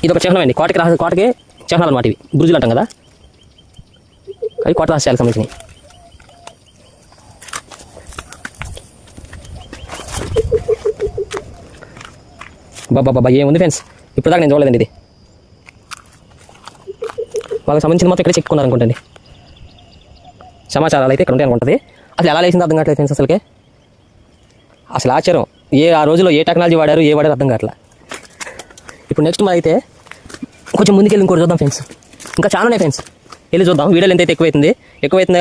ఇది ఒక చిహ్నం అండి, కోటకి చిహ్నాలు అన్నమాట. ఇవి బురుజులు అంటాం కదా, అవి కోట రహస్యాలకు సంబంధించినవి. బాబా ఏముంది ఫ్రెండ్స్, ఇప్పుడు దాకా నేను చూడలేదండి. ఇది వాళ్ళకి సంబంధించిన మొత్తం ఇక్కడ చెక్కున్నారు అనుకుంటండి. సమాచారాలు అయితే ఇక్కడ ఉంటాయి అనుకుంటుంది. అసలు ఎలా లేసిందో అర్థం కావట్లేదు ఫ్రెండ్స్. అసలు ఆశ్చర్యం, ఆ రోజుల్లో ఏ టెక్నాలజీ వాడారు అర్థం కావట్లేదు. ఇప్పుడు నెక్స్ట్ మరి అయితే కొంచెం ముందుకెళ్ళి ఇంకోటి చూద్దాం ఫ్రెండ్స్. ఇంకా చాలా ఉన్నాయి ఫ్రెండ్స్, వెళ్ళి చూద్దాం. వీడియోలు ఎంత ఎక్కువైతుంది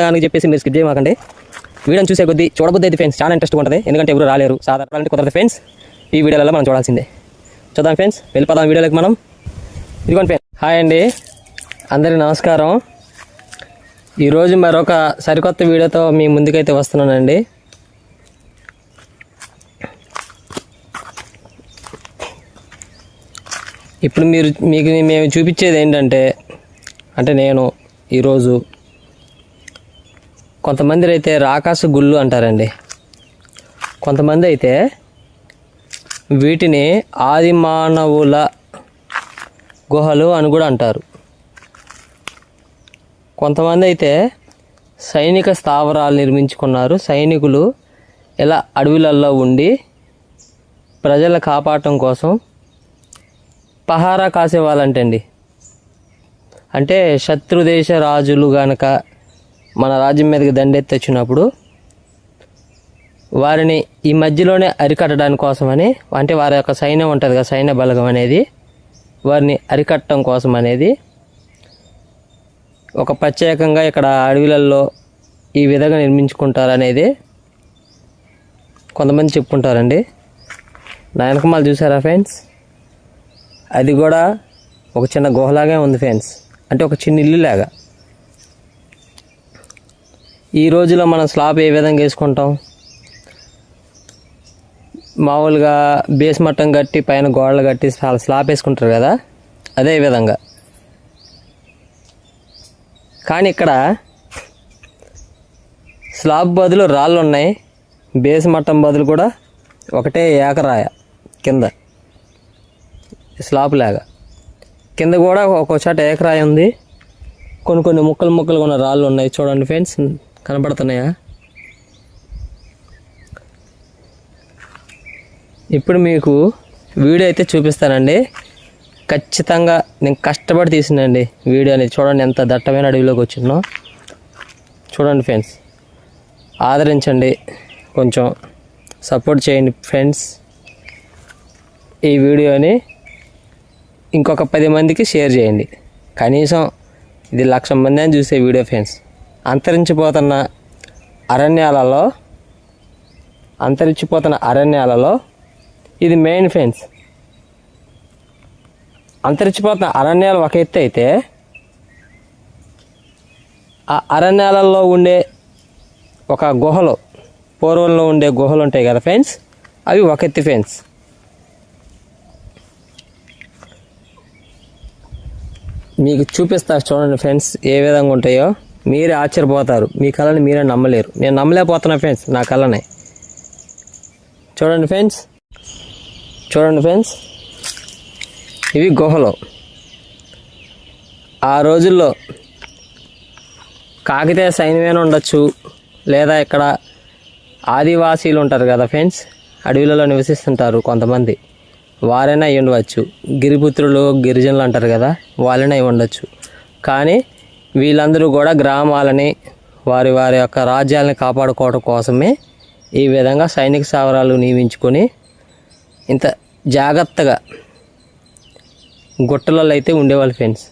అని చెప్పేసి మీరు స్కిప్ చేయమాకండి. వీడియోని చూసే కొద్దీ చూడబుద్ది అయితే ఫ్రెండ్స్ చాలా ఇంట్రెస్ట్గా ఉంటుంది. ఎందుకంటే ఎవరు రాలేరు, సాధారణ కుదరదు ఫ్రెండ్స్. ఈ వీడియోలలో మనం చూడాల్సిందే. చూద్దాం ఫ్రెండ్స్, వెళ్ళిపోదాం వీడియోలోకి మనం. ఇదిగోండి ఫ్రెండ్స్, హాయ్ అండి, అందరికీ నమస్కారం. ఈరోజు మరొక సరికొత్త వీడియోతో మీ ముందుకైతే వస్తున్నానండి. ఇప్పుడు మేము చూపించేది ఏంటంటే, నేను ఈరోజు కొంతమంది అయితే రాకాసు గుళ్ళు అంటారండి, కొంతమంది అయితే వీటిని ఆది మానవుల గుహలు అని కూడా అంటారు. కొంతమంది అయితే సైనిక స్థావరాలు నిర్మించుకున్నారు. సైనికులు ఇలా అడవులలో ఉండి ప్రజల కాపాడటం కోసం పహారా కాసేవాళ్ళంటండి. అంటే శత్రుదేశ రాజులు గనక మన రాజ్యం మీదకి దండెత్తి వచ్చినప్పుడు వారిని ఈ మధ్యలోనే అరికట్టడానికి కోసమని, అంటే వారి యొక్క సైన్యం ఉంటుంది కదా, సైన్య బలగం అనేది, వారిని అరికట్టడం కోసం అనేది ఒక ప్రత్యేకంగా ఇక్కడ అడవులలో ఈ విధంగా నిర్మించుకుంటారు అనేది కొంతమంది చెప్పుకుంటారండి. నా వెనకమాల చూసారా ఫ్రెండ్స్, అది కూడా ఒక చిన్న గుహలాగే ఉంది ఫ్రెండ్స్, అంటే ఒక చిన్న ఇల్లు లాగా. ఈ రోజులో మనం స్లాబ్ ఏ విధంగా వేసుకుంటాం, మామూలుగా బేస్ మట్టం కట్టి పైన గోడలు కట్టి స్లాబ్ వేసుకుంటారు కదా, అదే విధంగా. కానీ ఇక్కడ స్లాబ్ బదులు రాళ్ళు ఉన్నాయి, బేస్ మట్టం బదులు కూడా ఒకటే ఏకరాయ కింద స్లాబ్ లాగా. కింద కూడా ఒక్కో చోట ఏకరాయ ఉంది, కొన్ని ముక్కలు ఉన్న రాళ్ళు ఉన్నాయి. చూడండి ఫ్రెండ్స్, కనపడుతున్నాయా? ఇప్పుడు మీకు వీడియో అయితే చూపిస్తానండి. ఖచ్చితంగా నేను కష్టపడి తీసినండి వీడియో అనేది. చూడండి ఎంత దట్టమైన అడవిలోకి వచ్చిందో. చూడండి ఫ్రెండ్స్, ఆదరించండి, కొంచెం సపోర్ట్ చేయండి ఫ్రెండ్స్. ఈ వీడియోని ఇంకొక 10 మందికి షేర్ చేయండి. కనీసం ఇది 1,00,000 మంది అని చూసే వీడియో ఫ్రెండ్స్. అంతరించిపోతున్న అరణ్యాలలో ఇది మెయిన్ ఫ్రెండ్స్. అంతరించిపోతున్న అరణ్యాలు ఒక ఎత్తు అయితే, ఆ అరణ్యాలలో ఉండే ఒక గుహలు, పూర్వంలో ఉండే గుహలు ఉంటాయి కదా ఫ్రెండ్స్, అవి ఒక ఎత్తు ఫ్రెండ్స్. మీకు చూపిస్తా చూడండి ఫ్రెండ్స్, ఏ విధంగా ఉంటాయో మీరే ఆశ్చర్యపోతారు. మీ కళని మీరే నమ్మలేరు. నేను నమ్మలేకపోతున్నా ఫ్రెండ్స్ నా కళని. చూడండి ఫ్రెండ్స్, ఇవి గుహలు. ఆ రోజుల్లో కాకతీయ సైన్యమైన ఉండొచ్చు, లేదా ఇక్కడ ఆదివాసీలు ఉంటారు కదా ఫ్రెండ్స్, అడవులలో నివసిస్తుంటారు కొంతమంది, వారైనా అయి ఉండవచ్చు. గిరిపుత్రులు, గిరిజనులు అంటారు కదా, వాళ్ళైనా అయి ఉండొచ్చు. కానీ వీళ్ళందరూ కూడా గ్రామాలని, వారి యొక్క రాజ్యాలని కాపాడుకోవడం కోసమే ఈ విధంగా సైనిక స్థావరాలు నియమించుకొని ఇంత జాగ్రత్తగా గుట్టలలో అయితే ఉండేవాళ్ళు ఫ్రెండ్స్.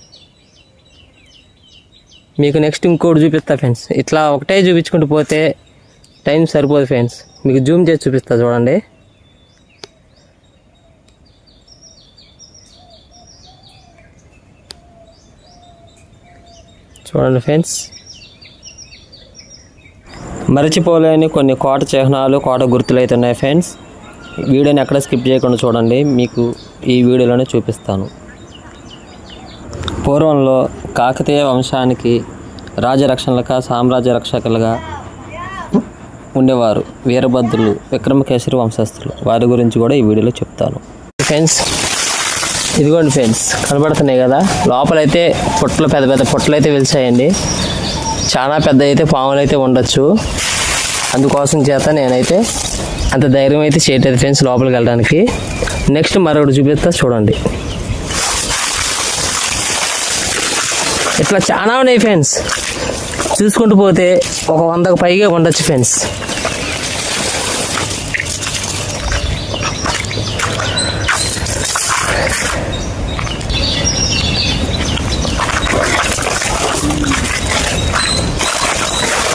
మీకు నెక్స్ట్ ఇంకోటి చూపిస్తా ఫ్రెండ్స్. ఇట్లా ఒకటే చూపించుకుంటూ పోతే టైం సరిపోదు ఫ్రెండ్స్. మీకు జూమ్ చేసి చూపిస్తా చూడండి. చూడండి ఫ్రెండ్స్, మరచిపోలేని కొన్ని కోట చిహ్నాలు, కోట గుర్తులు అయితే ఉన్నాయి ఫ్రెండ్స్. వీడియోని ఎక్కడ స్కిప్ చేయకుండా చూడండి, మీకు ఈ వీడియోలోనే చూపిస్తాను. పూర్వంలో కాకతీయ వంశానికి రాజరక్షణలుగా, సామ్రాజ్య రక్షకులుగా ఉండేవారు వీరభద్రులు, విక్రమకేసరి వంశస్థులు. వారి గురించి కూడా ఈ వీడియోలో చెప్తాను ఫ్రెండ్స్. ఇదిగోండి ఫ్రెండ్స్, కనబడుతున్నాయి కదా, లోపలైతే పొట్లు, పెద్ద పెద్ద పొట్లు అయితే వెలిసాయండి. చాలా పెద్ద అయితే పాములు అయితే ఉండొచ్చు. అందుకోసం చేత నేనైతే అంత ధైర్యం అయితే చేయట్లేదు ఫ్రెండ్స్ లోపలికి వెళ్ళడానికి. నెక్స్ట్ మరొకటి చూపిస్తా చూడండి. ఇట్లా చాలా ఉన్నాయి ఫ్రెండ్స్, చూసుకుంటూ పోతే ఒక 100కు పైగా ఉండొచ్చు ఫ్రెండ్స్.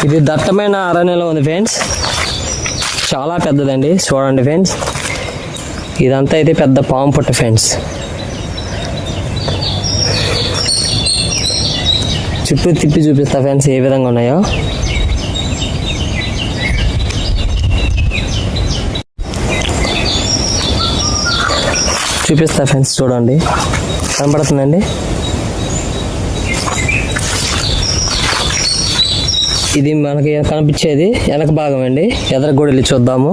ఇది దట్టమైన అరణ్యంలో ఉంది ఫ్రెండ్స్, చాలా పెద్దదండి. చూడండి ఫ్రెండ్స్, ఇదంతా అయితే పెద్ద పాము పుట్ట ఫ్రెండ్స్. చుట్టూ తిప్పి చూపిస్తా ఫ్రెండ్స్ ఏ విధంగా ఉన్నాయో. చూపిస్తా ఫ్రెండ్స్, చూడండి కనపడుతుందండి. ఇది మనకి కనిపించేది వెనక భాగం అండి. ఎదర కూడా వెళ్ళి చూద్దాము.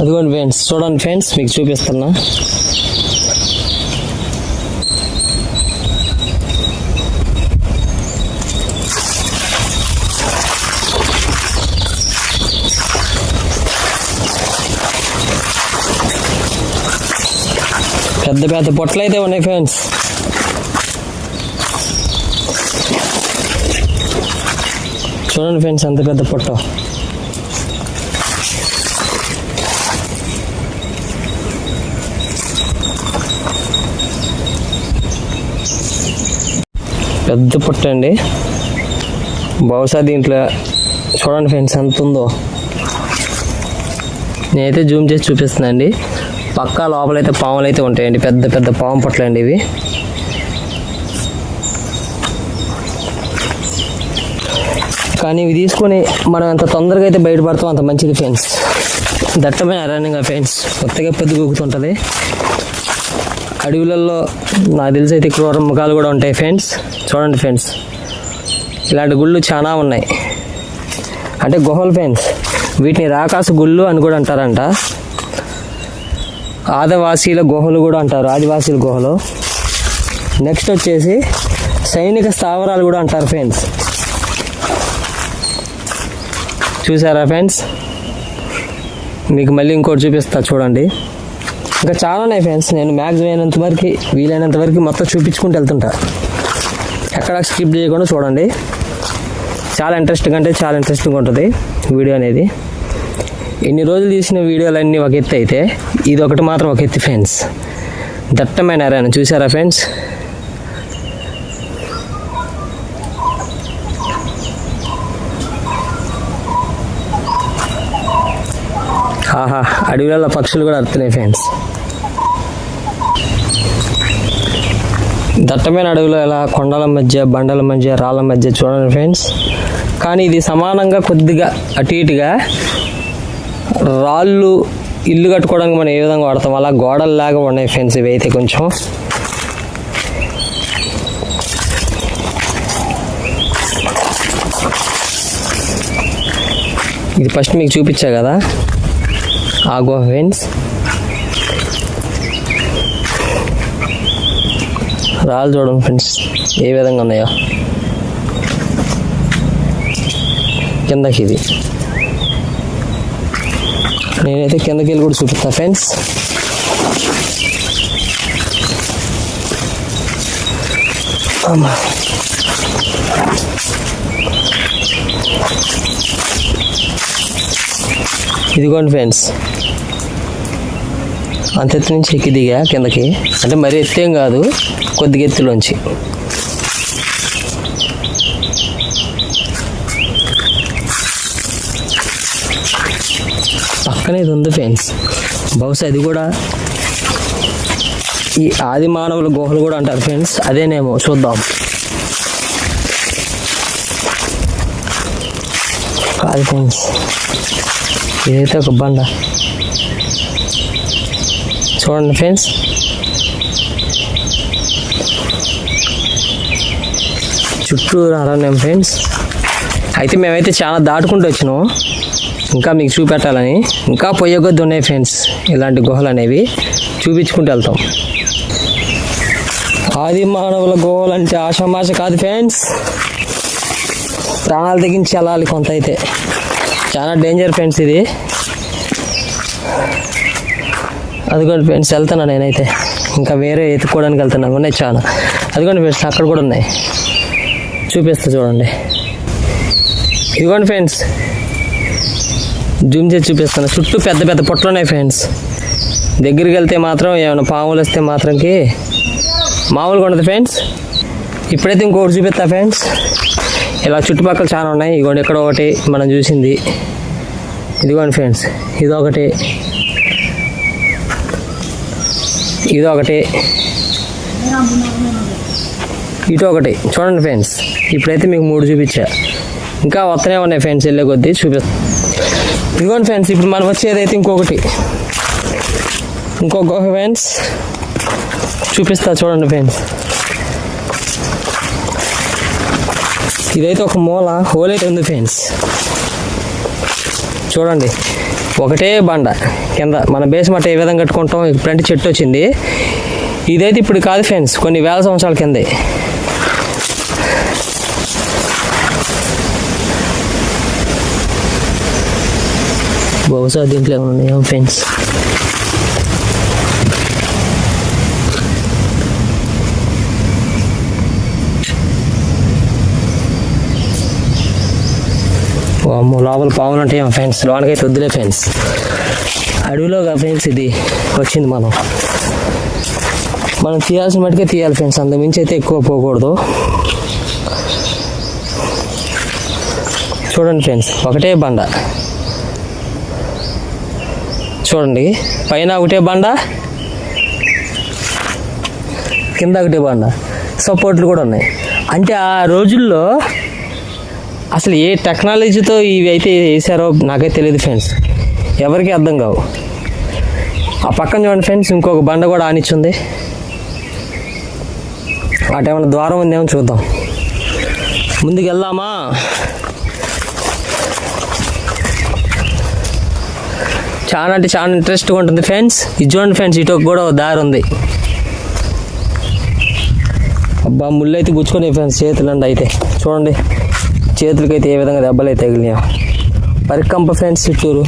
అదిగోండి ఫ్రెండ్స్, చూడండి ఫ్రెండ్స్, మీకు చూపిస్తున్నా. పెద్ద పెద్ద పొట్లు అయితే ఉన్నాయి ఫ్రెండ్స్. చూడండి ఫ్రెండ్స్, అంత పెద్ద పొట్ట. పెద్ద పొట్ట అండి. బహుశా దీంట్లో చూడండి ఫ్రెండ్స్ ఎంత ఉందో. నేనైతే జూమ్ చేసి చూపిస్తున్నా అండి. పక్కా లోపలైతే పాములు అయితే ఉంటాయండి, పెద్ద పెద్ద పాము పొట్లు అండి ఇవి. కానీ ఇవి తీసుకొని మనం ఎంత తొందరగా అయితే బయటపడతాం అంత మంచిది ఫ్రెండ్స్. దట్టమైన అరణ్యంగా ఫ్రెండ్స్, కొత్తగా పొద్దుగూకుతుంటుంది. అడవులలో నాకు తెలిసి అయితే క్రూర మృగాలు కూడా ఉంటాయి ఫ్రెండ్స్. చూడండి ఫ్రెండ్స్, ఇలాంటి గుళ్ళు చాలా ఉన్నాయి. అంటే గుహలు ఫ్రెండ్స్, వీటిని రాకాసు గుళ్ళు అని కూడా అంటారంట. ఆదివాసీల గుహలు కూడా అంటారు, ఆదివాసీల గుహలు. నెక్స్ట్ వచ్చేసి సైనిక స్థావరాలు కూడా అంటారు ఫ్రెండ్స్. చూసారా ఫ్రెండ్స్, మీకు మళ్ళీ ఇంకోటి చూపిస్తా చూడండి. ఇంకా చాలా ఉన్నాయి ఫ్రెండ్స్. నేను మ్యాక్సిమం వీలైనంత వరకు మొత్తం చూపించుకుంటూ వెళ్తుంటా, ఎక్కడ స్కిప్ చేయకుండా చూడండి. చాలా ఇంట్రెస్టింగ్ ఉంటుంది వీడియో అనేది. ఇన్ని రోజులు తీసిన వీడియోలన్నీ ఒక ఎత్తు అయితే ఇది ఒకటి మాత్రం ఒక ఎత్తు ఫ్రెండ్స్. దట్టమైన అరణ్యం చూసారా ఫ్రెండ్స్. ఆహా, అడవులలో పక్షులు కూడా అరుతున్నాయి ఫ్రెండ్స్. దట్టమైన అడవిలో ఎలా కొండల మధ్య, బండల మధ్య, రాళ్ళ మధ్య చూడండి ఫ్రెండ్స్. కానీ ఇది సమానంగా కొద్దిగా అటు ఇటుగా రాళ్ళు ఇల్లు కట్టుకోవడానికి మనం ఏ విధంగా వాడతాం అలా గోడల్లాగా ఉన్నాయి ఫ్రెండ్స్. ఇవి అయితే కొంచెం ఇది ఫస్ట్ మీకు చూపించా కదా ఆ గుహ ఫ్రెండ్స్. రాళ్ళు చూడండి ఫ్రెండ్స్ ఏ విధంగా ఉన్నాయో. కిందకి ఇది నేనైతే కిందకి వెళ్ళి కూడా చూపిస్తా ఫ్రెండ్స్. ఇదిగోండి ఫ్రెండ్స్, అంత ఎత్తు నుంచి ఎక్కి దిగా కిందకి. అంటే మరీ ఎత్తేం కాదు, కొద్దిగా ఎత్తులోంచి. పక్కనే ఇది ఉంది ఫ్రెండ్స్. బహుశా అది కూడా ఈ ఆది మానవుల గుహలు కూడా అంటారు ఫ్రెండ్స్. అదేనేమో చూద్దాం. కాదు ఫ్రెండ్స్, ఇదైతే ఒక బండ. చూడండి ఫ్రెండ్స్, చుట్టూ అరణ్యం ఫ్రెండ్స్. అయితే మేమైతే చాలా దాటుకుంటూ వచ్చినాం, ఇంకా మీకు చూపెట్టాలని. ఇంకా పోయే కొద్ది ఉన్నాయి ఫ్రెండ్స్ ఇలాంటి గుహలు అనేవి, చూపించుకుంటూ వెళ్తాం. ఆది మానవుల గుహలు అంటే ఆషామాష కాదు ఫ్రెండ్స్, ప్రాణాలు తెగించి వెళ్ళాలి కొంత. అయితే చాలా డేంజర్ ఫ్రెండ్స్ ఇది. అదిగోండి ఫ్రెండ్స్ వెళ్తున్నా నేనైతే, ఇంకా వేరే ఎత్తుకోవడానికి వెళ్తున్నాను. ఉన్నాయి చాలా, అదిగోండి ఫ్రెండ్స్ అక్కడ కూడా ఉన్నాయి, చూపిస్తా చూడండి. ఇదిగోండి ఫ్రెండ్స్ జూమ్ చేసి చూపిస్తాను. చుట్టూ పెద్ద పెద్ద పొట్లు ఉన్నాయి ఫ్రెండ్స్. దగ్గరికి వెళ్తే మాత్రం ఏమైనా పాములు వస్తే మాత్రంకి మామూలుగా ఉండదు ఫ్రెండ్స్. ఇప్పుడైతే ఇంకొకటి చూపిస్తా ఫ్రెండ్స్. ఇలా చుట్టుపక్కల చాలా ఉన్నాయి. ఇదిగోండి ఇక్కడ ఒకటి మనం చూసింది, ఇదిగోండి ఫ్రెండ్స్ ఇదొకటి, ఇదొకటి, ఇటు ఒకటి. చూడండి ఫ్రెండ్స్ ఇప్పుడైతే మీకు 3 చూపించా, ఇంకా వస్తూనే ఉన్నాయి ఫ్రెండ్స్. వెళ్ళే కొద్దీ చూపిస్తా. ఇదిగోండి ఫ్రెండ్స్ ఇప్పుడు మనం వచ్చేదైతే ఇంకొక ఫ్రెండ్స్ చూపిస్తా చూడండి ఫ్రెండ్స్. ఇదైతే ఒక మూల హోల్ అయితే ఉంది ఫ్రెండ్స్. చూడండి ఒకటే బండ కింద, మన బేస్ మట్ట ఏ విధంగా కట్టుకుంటాం. ఇప్పుడంటే చెట్టు వచ్చింది. ఇదైతే ఇప్పుడు కాదు ఫ్రెండ్స్, కొన్ని వేల సంవత్సరాల కిందే. బహుశా దీంట్లో ఏమైనా ఉన్నాయో ఫ్రెండ్స్. లోపల పావులు ఉంటాయి ఫ్రెండ్స్, లోనకైతే వద్దులే ఫ్రెండ్స్. అడవిలోగా ఫ్రెండ్స్ ఇది వచ్చింది. మనం తీయాల్సిన మటుకే తీయాలి ఫ్రెండ్స్, అంత మించి అయితే ఎక్కువ పోకూడదు. చూడండి ఫ్రెండ్స్ ఒకటే బండ, చూడండి పైన ఒకటే బండ, కింద ఒకటే బండ, సపోర్ట్లు కూడా ఉన్నాయి. అంటే ఆ రోజుల్లో అసలు ఏ టెక్నాలజీతో ఇవి అయితే వేసారో నాకైతే తెలియదు ఫ్రెండ్స్, ఎవరికి అర్థం కావు. ఆ పక్కన చూడండి ఫ్రెండ్స్ ఇంకొక బండ కూడా ఆనిచ్చింది. అటేమన్నా ద్వారం ఉందేమో చూద్దాం. ముందుకు వెళ్దామా? చాలా అంటే చాలా ఇంట్రెస్ట్గా ఉంటుంది ఫ్రెండ్స్. ఇది చూడండి ఫ్రెండ్స్ ఇటు కూడా దారి ఉంది. అబ్బా ముళ్ళు అయితే గుచ్చుకున్నాయి ఫ్రెండ్స్ చేతులండి. అయితే చూడండి చేతులకైతే ఏ విధంగా దెబ్బలు అయితే తగిలినాయో. పరికంప ఫ్రెండ్స్ చుట్టూరు.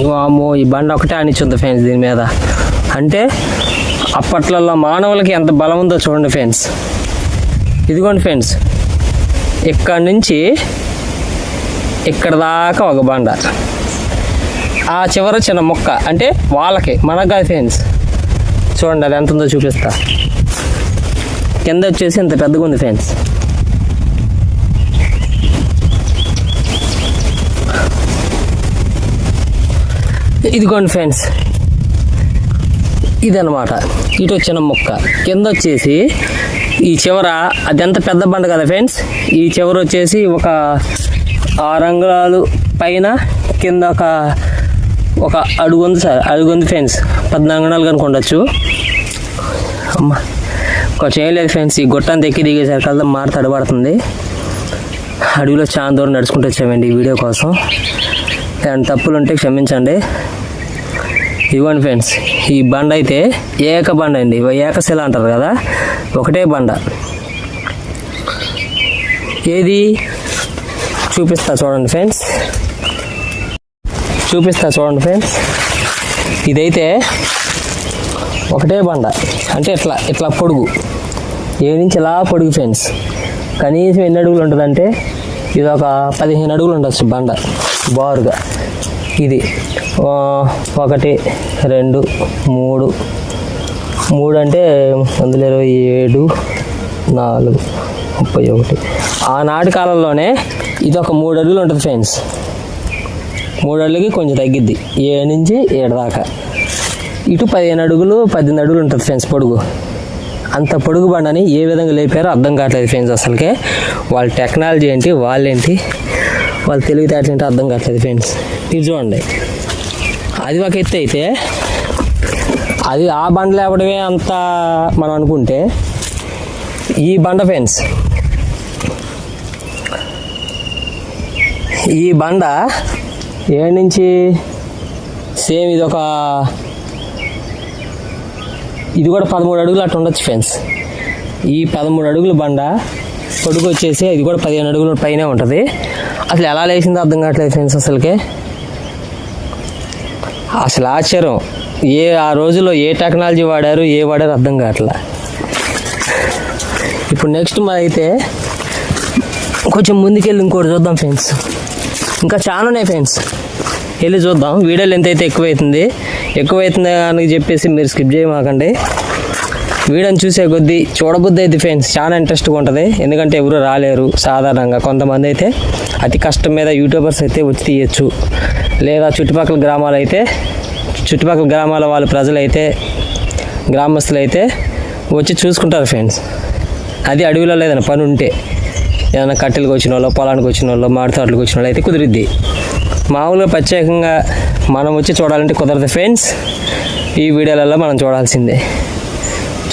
వామో ఈ బండ ఒకటే అనిచుంది ఫ్రెండ్స్ దీని మీద. అంటే అప్పట్లలో మానవులకి ఎంత బలం ఉందో చూడండి ఫ్రెండ్స్. ఇదిగోండి ఫ్రెండ్స్ ఇక్కడ నుంచి ఇక్కడ దాకా ఒక బండ, ఆ చివర చిన్న మొక్క. అంటే వాళ్ళకి మనకు కాదు ఫ్రెండ్స్. చూడండి అది ఎంత ఉందో చూపిస్తా. కింద వచ్చేసి ఇంత పెద్దగా ఉంది ఫ్రెండ్స్. ఇదిగోండి ఫ్రెండ్స్ ఇదన్నమాట. ఇటు వచ్చిన మొక్క కింద వచ్చేసి ఈ చివర అదెంత పెద్ద బండ కదా ఫ్రెండ్స్. ఈ చివర వచ్చేసి ఒక 6 అంగుళాలు పైన, కింద ఒక అడుగు ఉంది సార్, అడుగు ఉంది ఫ్రెండ్స్. 14 అంగుళాలు కనుకొండొచ్చు. అమ్మ కొంచెం ఏం లేదు ఫ్రెండ్స్, ఈ గొట్టంతా ఎక్కి దిగేసరికల్లా మారు తడబడుతుంది. అడవిలో చాలా దూరం నడుచుకుంటూ వచ్చామండి ఈ వీడియో కోసం. ఏమైనా తప్పులు ఉంటే క్షమించండి. ఇవ్వండి ఫ్రెండ్స్ ఈ బండ అయితే ఏక బండ అండి, ఏకశిల అంటారు కదా, ఒకటే బండ. ఏది చూపిస్తా చూడండి ఫ్రెండ్స్, ఇదైతే ఒకటే బండ. అంటే ఇట్లా పొడుగు, నుంచి ఇలా పొడుగు ఫ్రెండ్స్. కనీసం ఎన్ని అడుగులు ఉంటుందంటే ఇది ఒక 15 అడుగులు ఉండొచ్చు బండ బారుగా. ఇది 1 2 3 అంటే 127 4 31. ఆనాటి కాలంలోనే ఇది ఒక 3 అడుగులు ఉంటుంది ఫ్రెండ్స్. 3 అడుగులకి కొంచెం తగ్గిద్ది, 7 నుంచి 7 దాకా. ఇటు 15 అడుగులు 18 అడుగులు ఉంటుంది ఫ్రెండ్స్ పొడుగు. అంత పొడుగు బండని ఏ విధంగా లేపారో అర్థం కావట్లేదు ఫ్రెండ్స్. అసలుకే వాళ్ళ టెక్నాలజీ ఏంటి, వాళ్ళేంటి, వాళ్ళ తెలివితేటలు ఏంటి అర్థం కావట్లేదు ఫ్రెండ్స్. ఇది చూడండి, అది ఒక ఎత్తు అయితే అది ఆ బండ లేపడమే అంత మనం అనుకుంటే, ఈ బండ ఫ్రెండ్స్, ఈ బండ ఏడు నుంచి సేమ్ ఇది కూడా 13 అడుగులు అట్లా ఉండొచ్చు ఫ్రెండ్స్. ఈ 13 అడుగుల బండ పొడుగు వచ్చేసి ఇది కూడా 15 అడుగుల పైనే ఉంటుంది. అసలు ఎలా లేచిందో అర్థం కావట్లేదు ఫ్రెండ్స్. అసలు ఆశ్చర్యం, ఆ రోజుల్లో ఏ టెక్నాలజీ వాడారు అర్థం కావట్లే. ఇప్పుడు నెక్స్ట్ మరి అయితే కొంచెం ముందుకెళ్ళి ఇంకోటి చూద్దాం ఫ్రెండ్స్. ఇంకా చాలా ఉన్నాయి ఫ్రెండ్స్, వెళ్ళి చూద్దాం. వీడియోలు ఎంతైతే ఎక్కువైతుంది అని చెప్పేసి మీరు స్కిప్ చేయమాకండి. వీడియోని చూసే కొద్దీ చూడబుద్ధి అయితే ఫ్రెండ్స్ చాలా ఇంట్రెస్ట్గా ఉంటుంది. ఎందుకంటే ఎవరు రాలేరు సాధారణంగా. కొంతమంది అయితే అతి కష్టం మీద యూట్యూబర్స్ అయితే వచ్చి తీయచ్చు, లేదా చుట్టుపక్కల గ్రామాల వాళ్ళ ప్రజలైతే, గ్రామస్తులు అయితే వచ్చి చూసుకుంటారు ఫ్రెండ్స్. అది అడవిలో ఏదైనా పని ఉంటే, ఏదైనా కట్టెలకు వచ్చిన వాళ్ళు, పొలానికి వచ్చిన వాళ్ళు, మామిడి తోటలకు వచ్చిన వాళ్ళు అయితే కుదిరిద్ది. మామూలుగా ప్రత్యేకంగా మనం వచ్చి చూడాలంటే కుదరదు ఫ్రెండ్స్. ఈ వీడియోలలో మనం చూడాల్సిందే.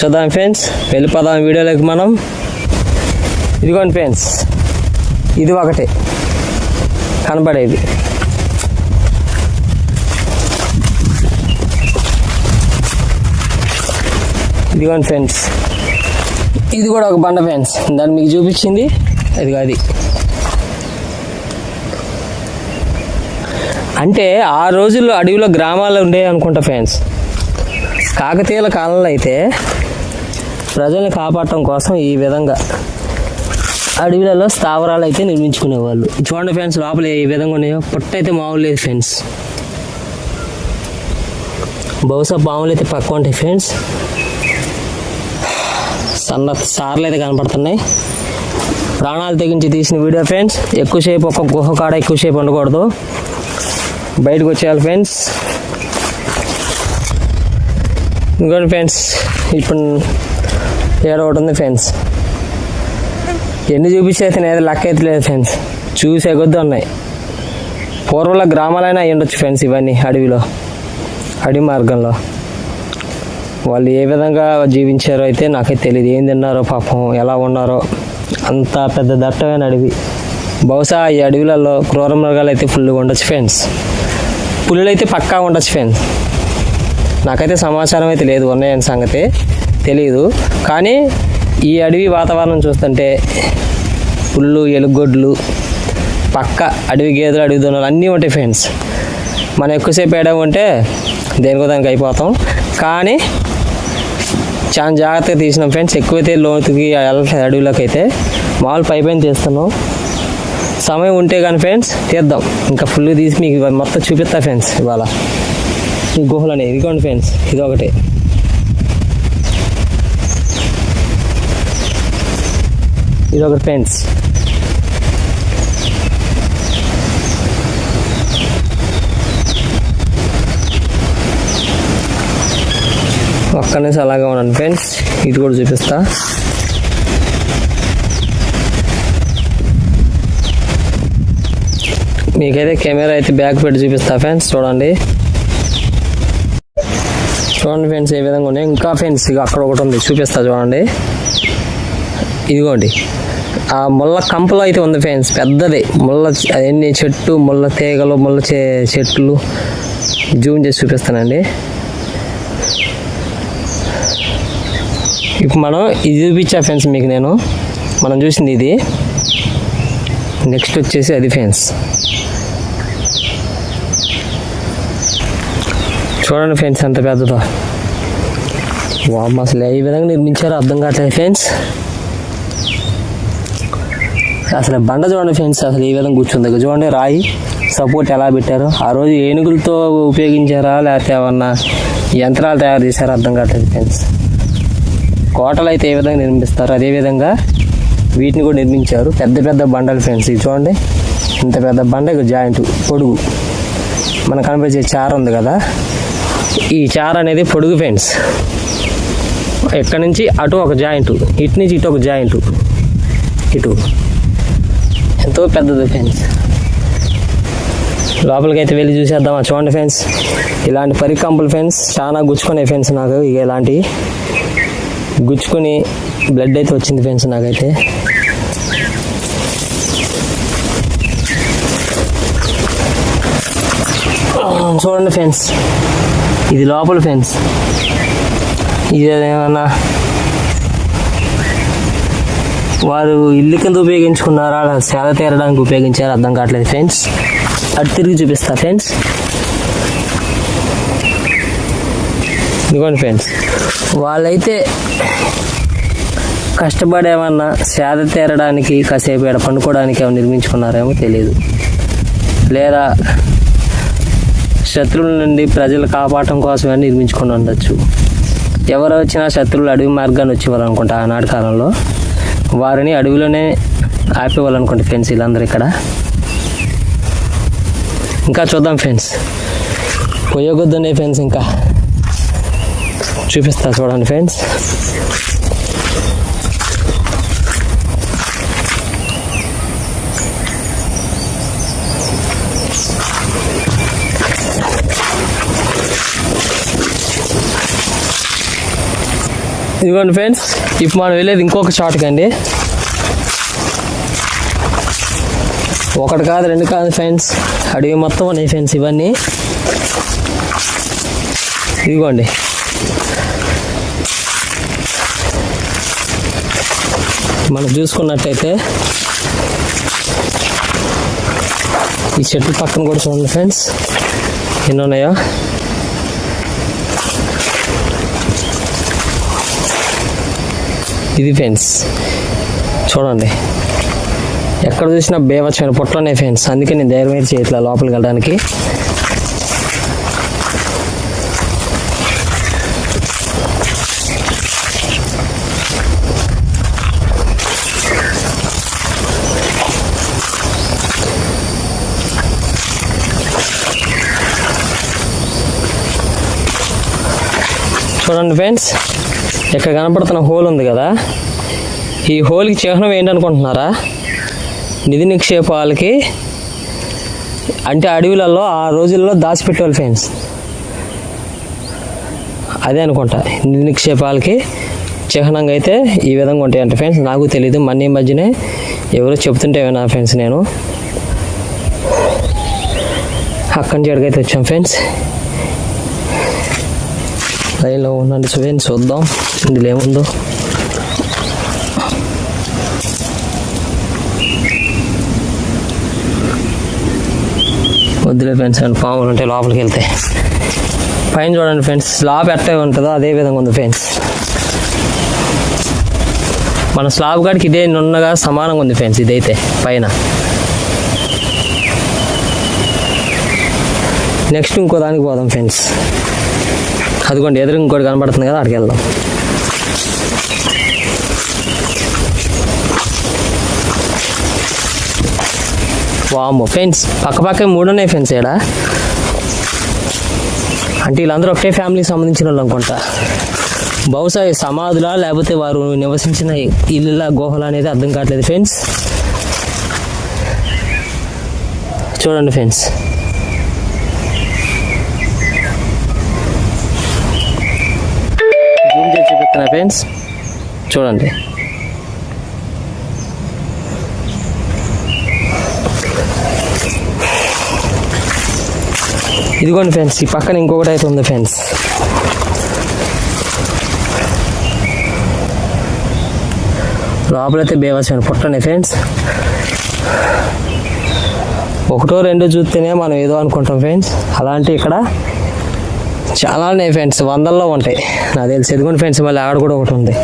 చూద్దాం ఫ్రెండ్స్, వెళ్ళిపోదాం వీడియోలోకి మనం. ఇదిగోండి ఫ్రెండ్స్, ఇది ఒకటే కనపడేది. ఇదిగోండి ఫ్రెండ్స్, ఇది కూడా ఒక బండ ఫ్రెండ్స్. దాన్ని మీకు చూపించింది అది. అంటే ఆ రోజుల్లో అడవిలో గ్రామాలు ఉండేవి అనుకుంటా ఫ్రెండ్స్. కాకతీయుల కాలంలో అయితే ప్రజల్ని కాపాడటం కోసం ఈ విధంగా అడవిలలో స్థావరాలు అయితే నిర్మించుకునేవాళ్ళు. చూడండి ఫ్రెండ్స్, లోపల ఏ విధంగా ఉన్నాయో. పొట్ట అయితే మామూలు లేదు ఫ్రెండ్స్. బహుశా పాములు అయితే పక్క ఉంటాయి ఫ్రెండ్స్. సన్న సార్లు అయితే కనపడుతున్నాయి. ప్రాణాలు తెగించి తీసిన వీడియో ఫ్రెండ్స్. ఎక్కువసేపు ఒక గుహ కాడ ఎక్కువసేపు ఉండకూడదు, బయటకు వచ్చేయాలి ఫ్రెండ్స్. ఇంకోటి ఫ్రెండ్స్, ఇప్పుడు ఒకటి ఉంది ఫ్రెండ్స్. ఎన్ని చూపించేస్తే నేను లెక్క అయితే లేదు ఫ్రెండ్స్, చూసే కొద్దీ ఉన్నాయి. పూర్వంలో గ్రామాలైనా అయ్యి ఉండొచ్చు ఫ్రెండ్స్. ఇవన్నీ అడవి మార్గంలో వాళ్ళు ఏ విధంగా జీవించారో అయితే నాకైతే తెలియదు. ఏం తిన్నారో పాపం, ఎలా ఉన్నారో. అంత పెద్ద దట్టమైన అడవి. బహుశా ఈ అడవిలలో క్రూర మృగాలు అయితే ఫుల్గా ఉండొచ్చు ఫ్రెండ్స్. పులులు అయితే పక్కా ఉండొచ్చు ఫ్రెండ్స్. నాకైతే సమాచారం అయితే లేదు, ఉన్నాయని సంగతి తెలియదు. కానీ ఈ అడవి వాతావరణం చూస్తుంటే పుల్లు, ఎలుగొడ్లు, పక్క అడవి గేదెలు, అడవి దొన్నలు అన్నీ ఉంటాయి ఫ్రెండ్స్. మనం ఎక్కువసేపు వేయడం ఉంటే దేనికో దానికి అయిపోతాం. కానీ చాలా జాగ్రత్తగా తీసినాం ఫ్రెండ్స్. ఎక్కువైతే లోతుకి వెళ్ళట్లేదు అడవిలోకి అయితే. మామూలు పైపైన తీస్తున్నాం. సమయం ఉంటే కానీ ఫ్రెండ్స్ తీద్దాం. ఇంకా ఫుల్ తీసి మీకు మొత్తం చూపిస్తా ఫ్రెండ్స్. ఇవాళ ఈ గుహలు అనేవి ఇదిగోండి ఫ్రెండ్స్, ఇది ఒకటి. ఫ్రెండ్స్. ఒక్క నిమిషం అలాగే ఉన్నాను ఫ్రెండ్స్, ఇది కూడా చూపిస్తా. మీకైతే కెమెరా అయితే బ్యాక్ పెట్టి చూపిస్తా ఫ్రెండ్స్. చూడండి ఫ్రెండ్స్ ఏ విధంగా ఉన్నాయి. ఇంకా ఫ్రెండ్స్ ఇక అక్కడ ఒకటి ఉంది, చూపిస్తా చూడండి. ఇదిగోండి, ఆ ముళ్ళ కంపలో అయితే ఉంది ఫ్రెండ్స్, పెద్దది ముళ్ళ. అన్ని చెట్టు, ముళ్ళ తీగలు, ముళ్ళ చెట్లు జూమ్ చేసి చూపిస్తానండి. ఇప్పుడు మనం ఇది చూపించా ఫ్రెండ్స్ మీకు నేను. మనం చూసింది ఇది. నెక్స్ట్ వచ్చేసి అది ఫ్రెండ్స్. చూడండి ఫ్రెండ్స్ ఎంత పెద్దదో. వామ్, అసలు ఏ విధంగా నిర్మించారో అర్థం కావట్లేదు ఫ్రెండ్స్. అసలు బండ చూడండి ఫ్రెండ్స్, అసలు ఏ విధంగా కూర్చుంది చూడండి. రాయి సపోర్ట్ ఎలా పెట్టారు. ఆ రోజు ఏనుగులతో ఉపయోగించారా లేకపోతే ఏమన్నా యంత్రాలు తయారు చేశారో అర్థం కావట్లేదు ఫ్రెండ్స్. కోటలు అయితే ఏ విధంగా నిర్మిస్తారు అదేవిధంగా వీటిని కూడా నిర్మించారు. పెద్ద పెద్ద బండలు ఫ్రెండ్స్. ఇది చూడండి, ఇంత పెద్ద బండ, జాయింట్ పొడుగు. మనకు కనిపించే చార ఉంది కదా, ఈ చార అనేది పొడుగు ఫ్రెండ్స్. ఇక్కడ నుంచి అటు ఒక జాయింట్, ఇటు నుంచి ఇటు ఒక జాయింట్, ఇటు ఎంతో పెద్దది ఫ్రెండ్స్. లోపలికి అయితే వెళ్ళి చూసేద్దామా. చూడండి ఫ్రెండ్స్, ఇలాంటి పరికంపులు ఫ్రెండ్స్ చాలా గుచ్చుకున్నాయి ఫ్రెండ్స్ నాకు. ఇక ఇలాంటి గుచ్చుకొని బ్లడ్ అయితే వచ్చింది ఫ్రెండ్స్ నాకైతే. చూడండి ఫ్రెండ్స్, ఇది లోపల ఫ్రెండ్స్. ఇది ఏమన్నా వారు ఇల్లు కింద ఉపయోగించుకున్నారా, సేద తీరడానికి ఉపయోగించారా అర్థం కావట్లేదు ఫ్రెండ్స్. అటు తిరిగి చూపిస్తా ఫ్రెండ్స్. ఇదిగోండి ఫ్రెండ్స్, వాళ్ళైతే కష్టపడేమన్నా సేద తీరడానికి కాసేపు ఎడ పండుకోవడానికి ఏమైనా నిర్మించుకున్నారేమో తెలియదు, లేదా శత్రువుల నుండి ప్రజలు కాపాడటం కోసమే నిర్మించుకొని ఉండొచ్చు. ఎవరు వచ్చినా శత్రువులు అడవి మార్గాన్ని వచ్చేవారు అనుకుంటా ఆనాటి కాలంలో. వారిని అడవిలోనే ఆపేవాళ్ళనుకోండి ఫ్రెండ్స్ వీళ్ళందరూ ఇక్కడ. ఇంకా చూద్దాం ఫ్రెండ్స్, పోయగొద్దునే ఫ్రెండ్స్, ఇంకా చూపిస్తా చూడండి ఫ్రెండ్స్. ఇదిగోండి ఫ్రెండ్స్, ఇప్పుడు మనం వెళ్ళేది ఇంకొక షాట్కి అండి. ఒకటి కాదు రెండు కాదు ఫ్రెండ్స్, అడవి మొత్తం ఉన్నాయి ఫ్రెండ్స్ ఇవన్నీ. ఇదిగోండి, మనం చూసుకున్నట్టయితే ఈ చెట్ల పక్కన కూడా చూడండి ఫ్రెండ్స్ ఎన్ని ఉన్నాయో. ఇది ఫ్రెండ్స్ చూడండి, ఎక్కడ చూసినా బేవచ్చమైన పొట్లనే ఫ్రెండ్స్. అందుకే నేను ధైర్యం చేయట్లా లోపలికి వెళ్ళడానికి. చూడండి ఫ్రెండ్స్, ఇక్కడ కనపడుతున్న హోల్ ఉంది కదా, ఈ హోల్కి చిహ్నం ఏంటనుకుంటున్నారా? నిధి నిక్షేపాలకి, అంటే అడవులలో ఆ రోజుల్లో దాచిపెట్టేవాళ్ళు ఫ్రెండ్స్. అదే అనుకుంటా నిధి నిక్షేపాలకి చిహ్నంగా అయితే ఈ విధంగా ఉంటాయంట ఫ్రెండ్స్. నాకు తెలీదు, మొన్న ఈ మధ్యనే ఎవరో చెప్తుంటే విన్నా ఫ్రెండ్స్. నేను అక్కడి నుంచి ఎక్కడికైతే వచ్చాం ఫ్రెండ్స్. లైన్లో ఉండండి ఫ్రెండ్స్, చూద్దాం ఇందులో ఏముందో. వద్దులే ఫ్రెండ్స్, అండ్ పాములు ఉంటాయి లోపలికి వెళ్తే. పైన చూడండి ఫ్రెండ్స్, స్లాబ్ ఎట్లా ఉంటుందో అదే విధంగా ఉంది ఫ్రెండ్స్. మన స్లాబ్ కాడికి ఇదే నున్నగా సమానంగా ఉంది ఫ్రెండ్స్ ఇదైతే పైన. నెక్స్ట్ ఇంకో దానికి పోదాం ఫ్రెండ్స్. అదిగోండి ఎదురు ఇంకోటి కనబడుతుంది కదా, అక్కడికి వెళ్దాం. వామ్మో ఫ్రెండ్స్, పక్క మూడు ఉన్నాయి ఫ్రెండ్స్ ఇక్కడ. అంటే వీళ్ళందరూ ఒకటే ఫ్యామిలీకి సంబంధించిన వాళ్ళు అనుకుంటా. బహుశా సమాధులా లేకపోతే వారు నివసించిన ఇల్లులా గుహలా అనేది అర్థం కావట్లేదు ఫ్రెండ్స్. చూడండి ఫ్రెండ్స్, జూమ్ చేసి చూపిస్తున్నా ఫ్రెండ్స్. చూడండి, ఇదిగోండి ఫ్రెండ్స్, ఈ పక్కన ఇంకొకటి అయితే ఉంది ఫ్రెండ్స్. లోపలైతే బేవచ్చమైన పుట్టనే ఫ్రెండ్స్. ఒకటో రెండో చూస్తేనే మనం ఏదో అనుకుంటాం ఫ్రెండ్స్, అలాంటి ఇక్కడ చాలా ఉన్నాయి ఫ్రెండ్స్, వందల్లో ఉంటాయి నాకు తెలిసి. ఎదుగుండి ఫ్రెండ్స్, మళ్ళీ ఆడ కూడా ఒకటి ఉంది.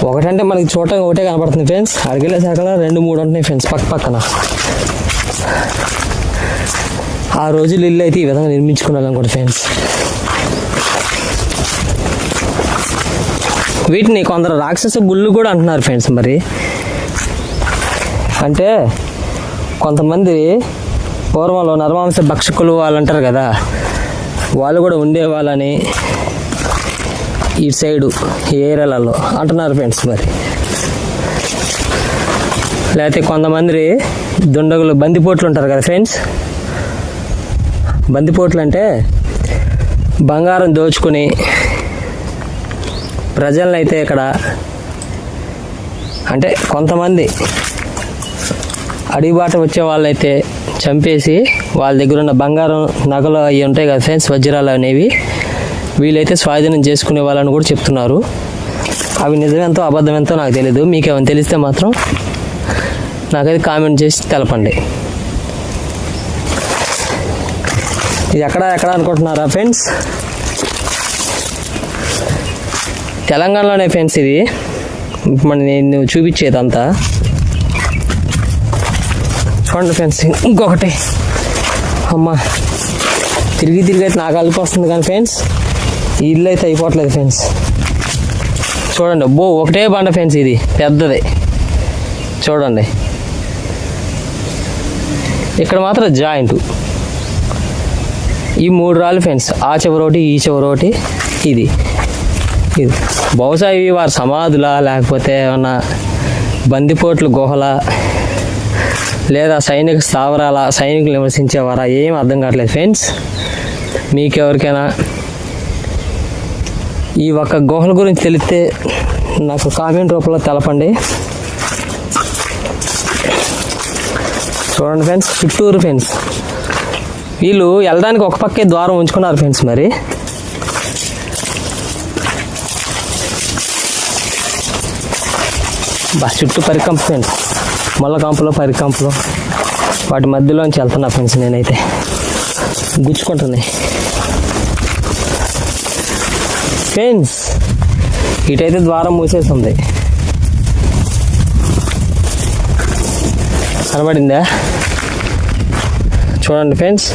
ఒకటంటే మనకి చూడటానికి ఒకటే కనపడుతుంది ఫ్రెండ్స్, అడిగిలే శాఖలో 2-3 ఉంటున్నాయి ఫ్రెండ్స్ పక్క పక్కన. ఆ రోజులు ఇల్లు అయితే ఈ విధంగా నిర్మించుకున్నాను అనుకోండి ఫ్రెండ్స్. వీటిని కొందరు రాక్షస గుళ్ళు కూడా అంటున్నారు ఫ్రెండ్స్. మరి అంటే కొంతమంది పూర్వంలో నరమాంస భక్షకులు వాళ్ళు అంటారు కదా, వాళ్ళు కూడా ఉండేవాళ్ళని ఇటు సైడు ఏరియాలలో అంటున్నారు ఫ్రెండ్స్. మరి లేకపోతే కొంతమంది దుండగులు బందిపోట్లు ఉంటారు కదా ఫ్రెండ్స్. బందిపోట్లు అంటే బంగారం దోచుకుని ప్రజలను అయితే ఇక్కడ అంటే కొంతమంది అడిబాట వచ్చే వాళ్ళైతే చంపేసి వాళ్ళ దగ్గర ఉన్న బంగారం నగలు అవి ఉంటాయి కదా ఫ్రెండ్స్, వజ్రాలు అనేవి వీళ్ళైతే స్వాధీనం చేసుకునే వాళ్ళని కూడా చెప్తున్నారు. అవి నిజమెంతో అబద్ధం ఎంతో నాకు తెలీదు. మీకు ఏమైనా తెలిస్తే మాత్రం నాకైతే కామెంట్ చేసి తెలపండి. ఇది ఎక్కడ అనుకుంటున్నారా ఫ్రెండ్స్? తెలంగాణలోనే ఫ్రెండ్స్. ఇది నేను చూపించేదంతా చూడండి ఫ్రెండ్స్. ఇంకొకటి అమ్మ తిరిగి అయితే నాకు అలుపు వస్తుంది కానీ ఫ్రెండ్స్ ఈ ఇల్లు అయితే అయిపోవట్లేదు ఫ్రెండ్స్. చూడండి ఒకటే బండ ఫ్రెండ్స్, ఇది పెద్దది చూడండి. ఇక్కడ మాత్రం జాయింట్ ఈ 3 రాళ్ళు ఫ్రెండ్స్, ఆ చివరొకటి ఈ చివరొకటి. ఇది బహుశా ఇవి వారి సమాధులా లేకపోతే ఏమన్నా బందిపోట్లు గుహల లేదా సైనిక స్థావరాల సైనికులు నివసించేవారా ఏం అర్థం కావట్లేదు ఫ్రెండ్స్. మీకెవరికైనా ఈ ఒక్క గుహల గురించి తెలిస్తే నాకు కామెంట్ రూపంలో తెలపండి. చూడండి ఫ్రెండ్స్ చుట్టూరు ఫ్రెండ్స్. వీళ్ళు వెళ్ళడానికి ఒక పక్కే ద్వారం ఉంచుకున్నారు ఫ్రెండ్స్. మరి చుట్టూ పరికంపు ఫ్రెండ్స్, మొల్ల కంపులో పరికంపులో వాటి మధ్యలోంచి వెళ్తున్నా ఫ్రెండ్స్. నేనైతే గుచ్చుకుంటున్నాయి ఫ్రెండ్స్. ఇటైతే ద్వారం మూసేస్తుంది, కనబడిందా? చూడండి ఫ్రెండ్స్.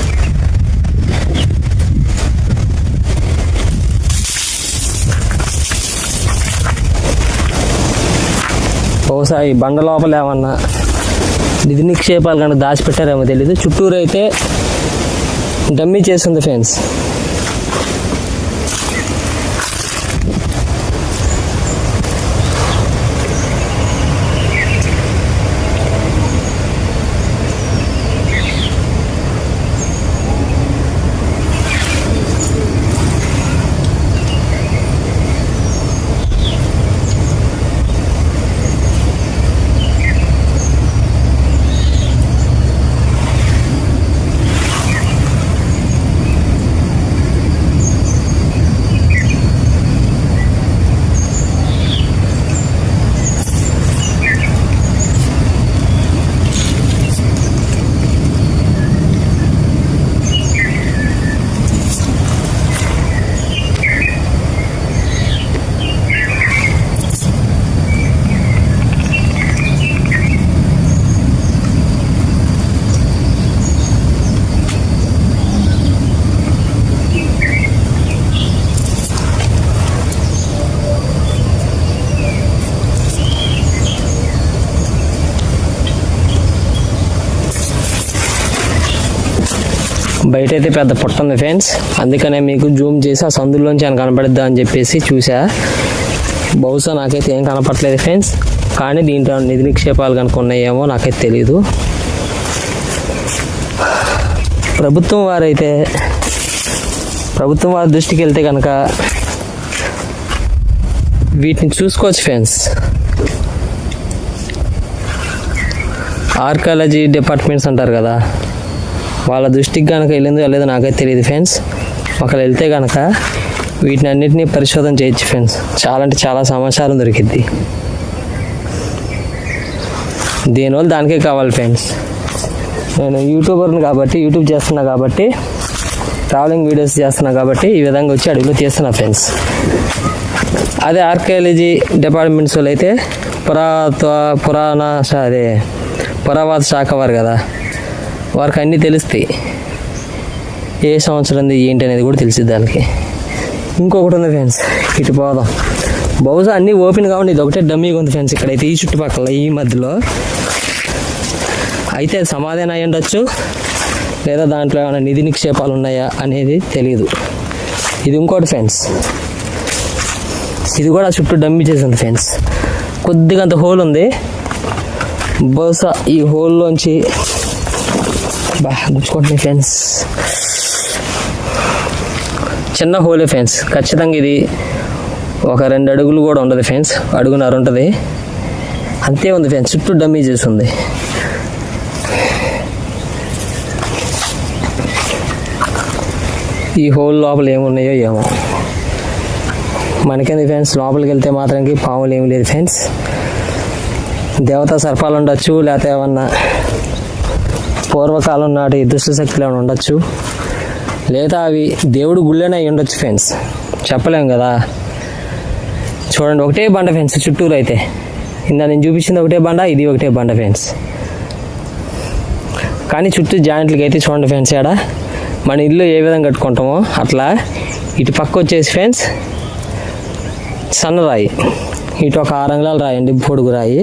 బహుశా ఈ బండ లోపల ఏమన్నా నిధి నిక్షేపాలు కన్నా దాచిపెట్టారేమో తెలీదు. చుట్టూరు అయితే డమ్మీ చేస్తుంది ఫ్రెండ్స్. బయట అయితే పెద్ద పుట్ట ఉంది ఫ్రెండ్స్. అందుకనే మీకు జూమ్ చేసి ఆ సందులోంచి ఆయన కనపడిద్దా అని చెప్పేసి చూసా. బహుశా నాకైతే ఏం కనపడలేదు ఫ్రెండ్స్. కానీ దీంట్లో నిధి నిక్షేపాలు కనుక ఉన్నాయేమో నాకైతే తెలీదు. ప్రభుత్వం వారి దృష్టికి వెళ్తే కనుక వీటిని చూసుకోవచ్చు ఫ్రెండ్స్. ఆర్కియాలజీ డిపార్ట్మెంట్స్ అంటారు కదా, వాళ్ళ దృష్టికి కనుక వెళ్ళలేదో నాకైతే తెలియదు ఫ్రెండ్స్. ఒకవేళ వెళ్తే కనుక వీటిని అన్నింటినీ పరిశోధన చేయొచ్చు ఫ్రెండ్స్. చాలా అంటే చాలా సమాచారం దొరికిద్ది. దీనివల్ల దానికే కావాలి ఫ్రెండ్స్. నేను యూట్యూబర్ని కాబట్టి, యూట్యూబ్ చేస్తున్నా కాబట్టి, ట్రావెలింగ్ వీడియోస్ చేస్తున్నా కాబట్టి ఈ విధంగా వచ్చి అడవిలో తీస్తున్నా ఫ్రెండ్స్. అదే ఆర్కియాలజీ డిపార్ట్మెంట్స్ వాళ్ళు అయితే పురావస్తు శాఖ వారు కదా, వారికి అన్నీ తెలుస్తాయి. ఏ సంవత్సరం ఏంటి అనేది కూడా తెలిసింది దానికి. ఇంకొకటి ఉంది ఫ్రెండ్స్, ఇటు పోదాం. బహుశా అన్నీ ఓపెన్ కావండి, ఇది ఒకటే డమ్మీగా ఉంది ఫ్రెండ్స్. ఇక్కడైతే ఈ చుట్టుపక్కల ఈ మధ్యలో అయితే సమాధానం అయి ఉండొచ్చు, లేదా దాంట్లో ఏమైనా నిధి నిక్షేపాలు ఉన్నాయా అనేది తెలియదు. ఇది ఇంకోటి ఫ్రెండ్స్. ఇది కూడా చుట్టూ డమ్మి చేసింది ఫ్రెండ్స్. కొద్దిగా అంత హోల్ ఉంది, బహుశా ఈ హోల్లోంచి బాగా గుచ్చుకుంటుంది ఫ్రెండ్స్. చిన్న హోలే ఫ్రెండ్స్, ఖచ్చితంగా ఇది ఒక 2 అడుగులు కూడా ఉండదు ఫ్రెండ్స్, అడుగున్నర ఉంటుంది అంతే ఉంది ఫ్రెండ్స్. చుట్టూ డమ్మీ చేస్తుంది. ఈ హోల్ లోపల ఏమున్నాయో ఏమో మనకేంది ఫ్రెండ్స్. లోపలికి వెళ్తే మాత్రానికి పాములు ఏమి లేదు ఫ్రెండ్స్. దేవతా సర్పాలు ఉండొచ్చు, లేకపోతే ఏమన్నా పూర్వకాలం నాటి దుష్ట శక్తులు ఏమైనా ఉండొచ్చు, లేదా అవి దేవుడు గుళ్ళనే అయి ఉండొచ్చు ఫ్రెండ్స్, చెప్పలేం కదా. చూడండి ఒకటే బండ ఫ్రెండ్స్ చుట్టూరు అయితే. ఇందా నేను చూపించింది ఒకటే బండ, ఇది ఒకటే బండ ఫ్రెండ్స్. కానీ చుట్టూ జాయింట్లకి అయితే చూడండి ఫ్రెండ్స్, ఆడ మన ఇల్లు ఏ విధంగా కట్టుకుంటామో అట్లా ఇటు పక్క వచ్చేసి ఫ్రెండ్స్ సన్నరాయి, ఇటు ఒక 6 అంగుళాలు రాయండి పొడుగు రాయి,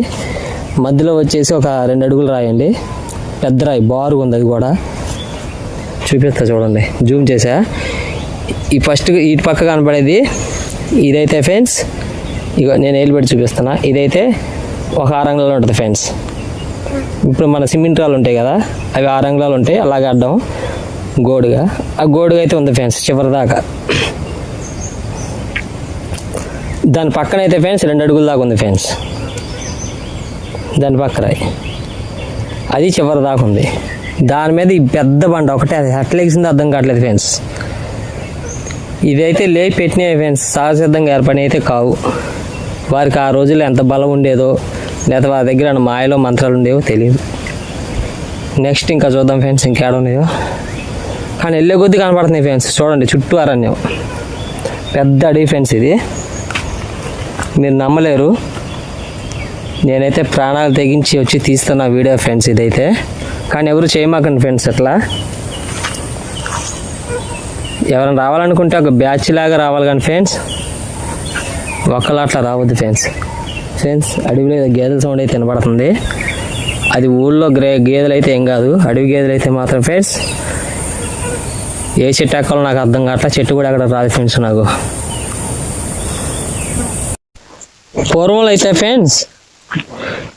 మధ్యలో వచ్చేసి ఒక 2 అడుగులు రాయండి పెద్ద రాయి, బారుగా ఉంది. అది కూడా చూపిస్తా చూడండి, జూమ్ చేసా. ఈ ఫస్ట్ ఇటు పక్క కనపడేది ఇదైతే ఫ్రెండ్స్, ఇక నేను ఏలు పెట్టి చూపిస్తున్నా. ఇదైతే ఒక 6 అంగుళాలు ఉంటుంది ఫ్రెండ్స్. ఇప్పుడు మన సిమెంట్ రాళ్ళు ఉంటాయి కదా, అవి 6 అంగుళాలు ఉంటాయి, అలాగే అడ్డం గోడుగా. ఆ గోడుగా అయితే ఉంది ఫ్రెండ్స్ చివరి దాకా. దాని పక్కన అయితే ఫ్రెండ్స్ 2 అడుగుల దాకా ఉంది ఫ్రెండ్స్. దాని పక్కన అది చివరి దాకా ఉంది. దాని మీద ఈ పెద్ద బండ ఒకటే, అది ఎట్లా ఎగిసిందో అర్థం కావట్లేదు ఫ్రెండ్స్. ఇదైతే లేపి పెట్టినాయి ఫ్రెండ్స్, సహజసిద్ధంగా ఏర్పడి అయితే కావు. వారికి ఆ రోజుల్లో ఎంత బలం ఉండేదో, లేదా వారి దగ్గర మాయలో మంత్రాలు ఉండేవో తెలియదు. నెక్స్ట్ ఇంకా చూద్దాం ఫ్రెండ్స్ ఇంకేడ ఉన్నాయో. కానీ వెళ్ళే కొద్దీ కనపడుతున్నాయి ఫ్రెండ్స్. చూడండి చుట్టూ అరణ్యం, పెద్ద అడవి ఫ్రెండ్స్. ఇది మీరు నమ్మలేరు, నేనైతే ప్రాణాలు తెగించి వచ్చి తీస్తున్న వీడియో ఫ్రెండ్స్ ఇదైతే. కానీ ఎవరు చేయమాకండి ఫ్రెండ్స్ అట్లా. ఎవరైనా రావాలనుకుంటే ఒక బ్యాచ్ లాగా రావాలి కానీ ఫ్రెండ్స్, ఒక్కలా అట్లా రావద్దు ఫ్రెండ్స్. ఫ్రెండ్స్ అడవిలో గేదెల సౌండ్ అయితే వినపడుతుంది. అది ఊళ్ళో గేదెలు అయితే ఏం కాదు, అడవి గేదెలు అయితే మాత్రం ఫ్రెండ్స్ ఏ చెట్టు ఎక్కాలో నాకు అర్థం కావట్లా. చెట్టు కూడా అక్కడ రాదు ఫ్రెండ్స్ నాకు. పూర్వంలో అయితే ఫ్రెండ్స్,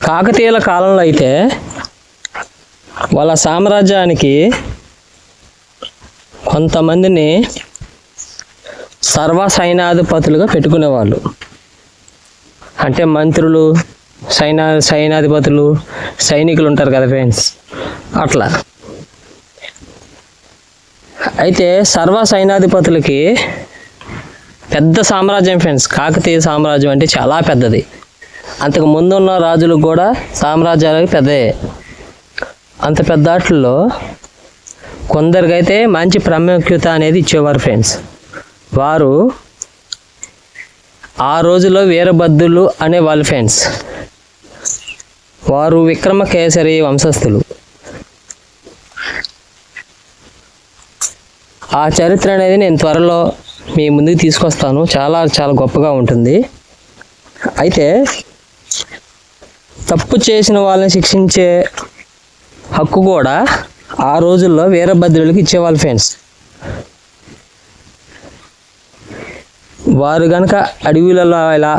కాకతీయుల కాలంలో అయితే వాళ్ళ సామ్రాజ్యానికి కొంతమందిని సర్వ సైనాధిపతులుగా పెట్టుకునేవాళ్ళు. అంటే మంత్రులు, సైనాధిపతులు, సైనికులు ఉంటారు కదా ఫ్రెండ్స్, అట్లా. అయితే సర్వ సైనాధిపతులకి పెద్ద సామ్రాజ్యం ఫ్రెండ్స్. కాకతీయ సామ్రాజ్యం అంటే చాలా పెద్దది. అంతకు ముందు ఉన్న రాజులకు కూడా సామ్రాజ్యాలకు పెద్దదే. అంత పెద్ద వాటిల్లో కొందరికైతే మంచి ప్రాముఖ్యత అనేది ఇచ్చేవారు ఫ్రెండ్స్. వారు ఆ రోజుల్లో వీరభద్రులు అనేవాళ్ళు ఫ్రెండ్స్. వారు విక్రమకేసరి వంశస్థులు. ఆ చరిత్ర అనేది నేను త్వరలో మీ ముందుకు తీసుకొస్తాను. చాలా చాలా గొప్పగా ఉంటుంది. అయితే తప్పు చేసిన వాళ్ళని శిక్షించే హక్కు కూడా ఆ రోజుల్లో వీరభద్రులకి ఇచ్చేవాళ్ళు ఫ్రెండ్స్. వారు కనుక అడవులలో ఇలా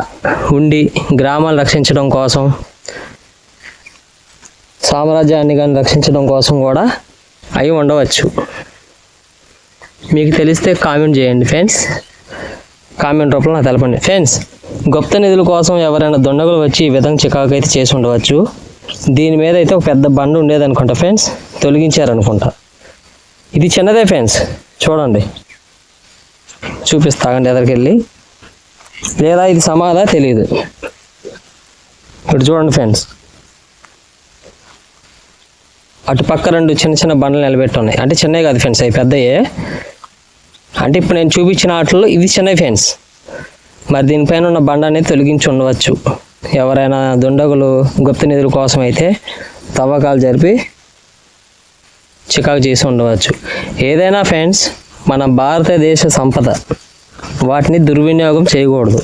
ఉండి గ్రామాలు రక్షించడం కోసం, సామ్రాజ్యాన్ని కానీ రక్షించడం కోసం కూడా అయి ఉండవచ్చు. మీకు తెలిస్తే కామెంట్ చేయండి ఫ్రెండ్స్, కామెంట్ రూపంలో నాకు తెలపండి ఫ్రెండ్స్. గుప్త నిధుల కోసం ఎవరైనా దొండగులు వచ్చి ఈ విధంగా చికాకు అయితే చేసి ఉండవచ్చు. దీని మీద అయితే ఒక పెద్ద బండ ఉండేది అనుకుంటా ఫ్రెండ్స్, తొలగించారనుకుంటా. ఇది చిన్నదే ఫ్రెండ్స్, చూడండి చూపిస్తాగండి ఎదరికి వెళ్ళి, లేదా ఇది సమాధా తెలియదు. ఇప్పుడు చూడండి ఫ్రెండ్స్, అటు పక్క 2 చిన్న చిన్న బండలు నిలబెట్టి ఉన్నాయి. అంటే చిన్నవి కాదు ఫ్రెండ్స్, అవి పెద్దయే. అంటే ఇప్పుడు నేను చూపించిన వాటిలో ఇది చిన్నవి ఫ్రెండ్స్. మరి దీనిపైన ఉన్న బండ అనేది తొలగించి ఉండవచ్చు. ఎవరైనా దుండగులు గుప్త నిధుల కోసం అయితే తవ్వకాలు జరిపి చికాకు చేసి ఉండవచ్చు. ఏదైనా ఫ్రెండ్స్ మన భారతదేశ సంపద, వాటిని దుర్వినియోగం చేయకూడదు.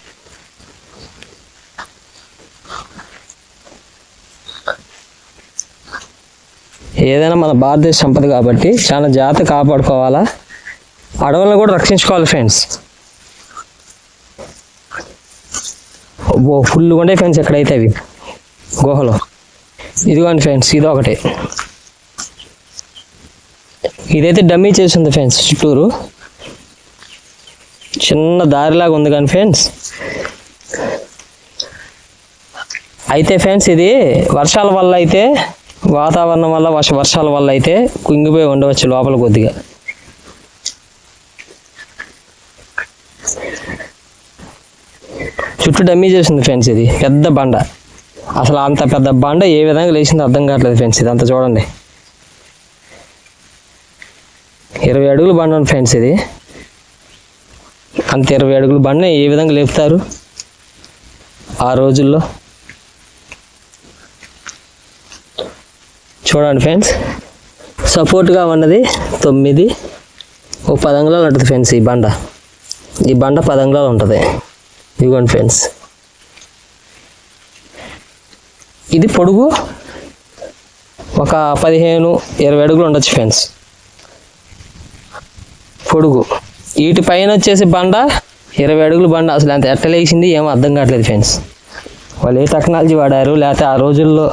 ఏదైనా మన భారతదేశ సంపద కాబట్టి చాలా జాగ్రత్త కాపాడుకోవాలా. అడవులను కూడా రక్షించుకోవాలి ఫ్రెండ్స్. ఓ ఫుల్గా ఉండే ఫ్రెండ్స్ ఎక్కడైతే అవి గుహలో. ఇదిగోండి ఫ్రెండ్స్, ఇది ఒకటి. ఇదైతే డమ్మీ చేసింది ఫ్రెండ్స్, చుట్టూరు చిన్న దారిలాగా ఉంది కానీ ఫ్రెండ్స్. అయితే ఫ్రెండ్స్ ఇది వర్షాల వల్ల అయితే, వాతావరణం వల్ల వర్షాల వల్ల అయితే కుంగిపోయి ఉండవచ్చు లోపల కొద్దిగా. చుట్టూ డమ్మీ చేసింది ఫ్రెండ్స్. ఇది పెద్ద బండ, అసలు అంత పెద్ద బండ ఏ విధంగా లేచిందో అర్థం కావట్లేదు ఫ్రెండ్స్. ఇదంతా చూడండి, 20 అడుగుల బండ ఉంది ఫ్రెండ్స్. ఇది అంత 20 అడుగుల బండ ఏ విధంగా లేపుతారు ఆ రోజుల్లో చూడండి ఫ్రెండ్స్. సపోర్ట్గా ఉన్నది 9, ఓ 10 అంగుళాలు ఉంటుంది ఫ్రెండ్స్. ఈ బండ 10 అంగుళాలు ఉంటుంది. ఇదిగోండి ఫ్రెండ్స్, ఇది పొడుగు ఒక 15-20 అడుగులు ఉండొచ్చు ఫ్రెండ్స్ పొడుగు. వీటి పైన వచ్చేసి బండ 20 అడుగుల బండ. అసలు అంత ఎట్టలేసింది ఏమో అర్థం కావట్లేదు ఫ్రెండ్స్. వాళ్ళు ఏ టెక్నాలజీ వాడారు, లేకపోతే ఆ రోజుల్లో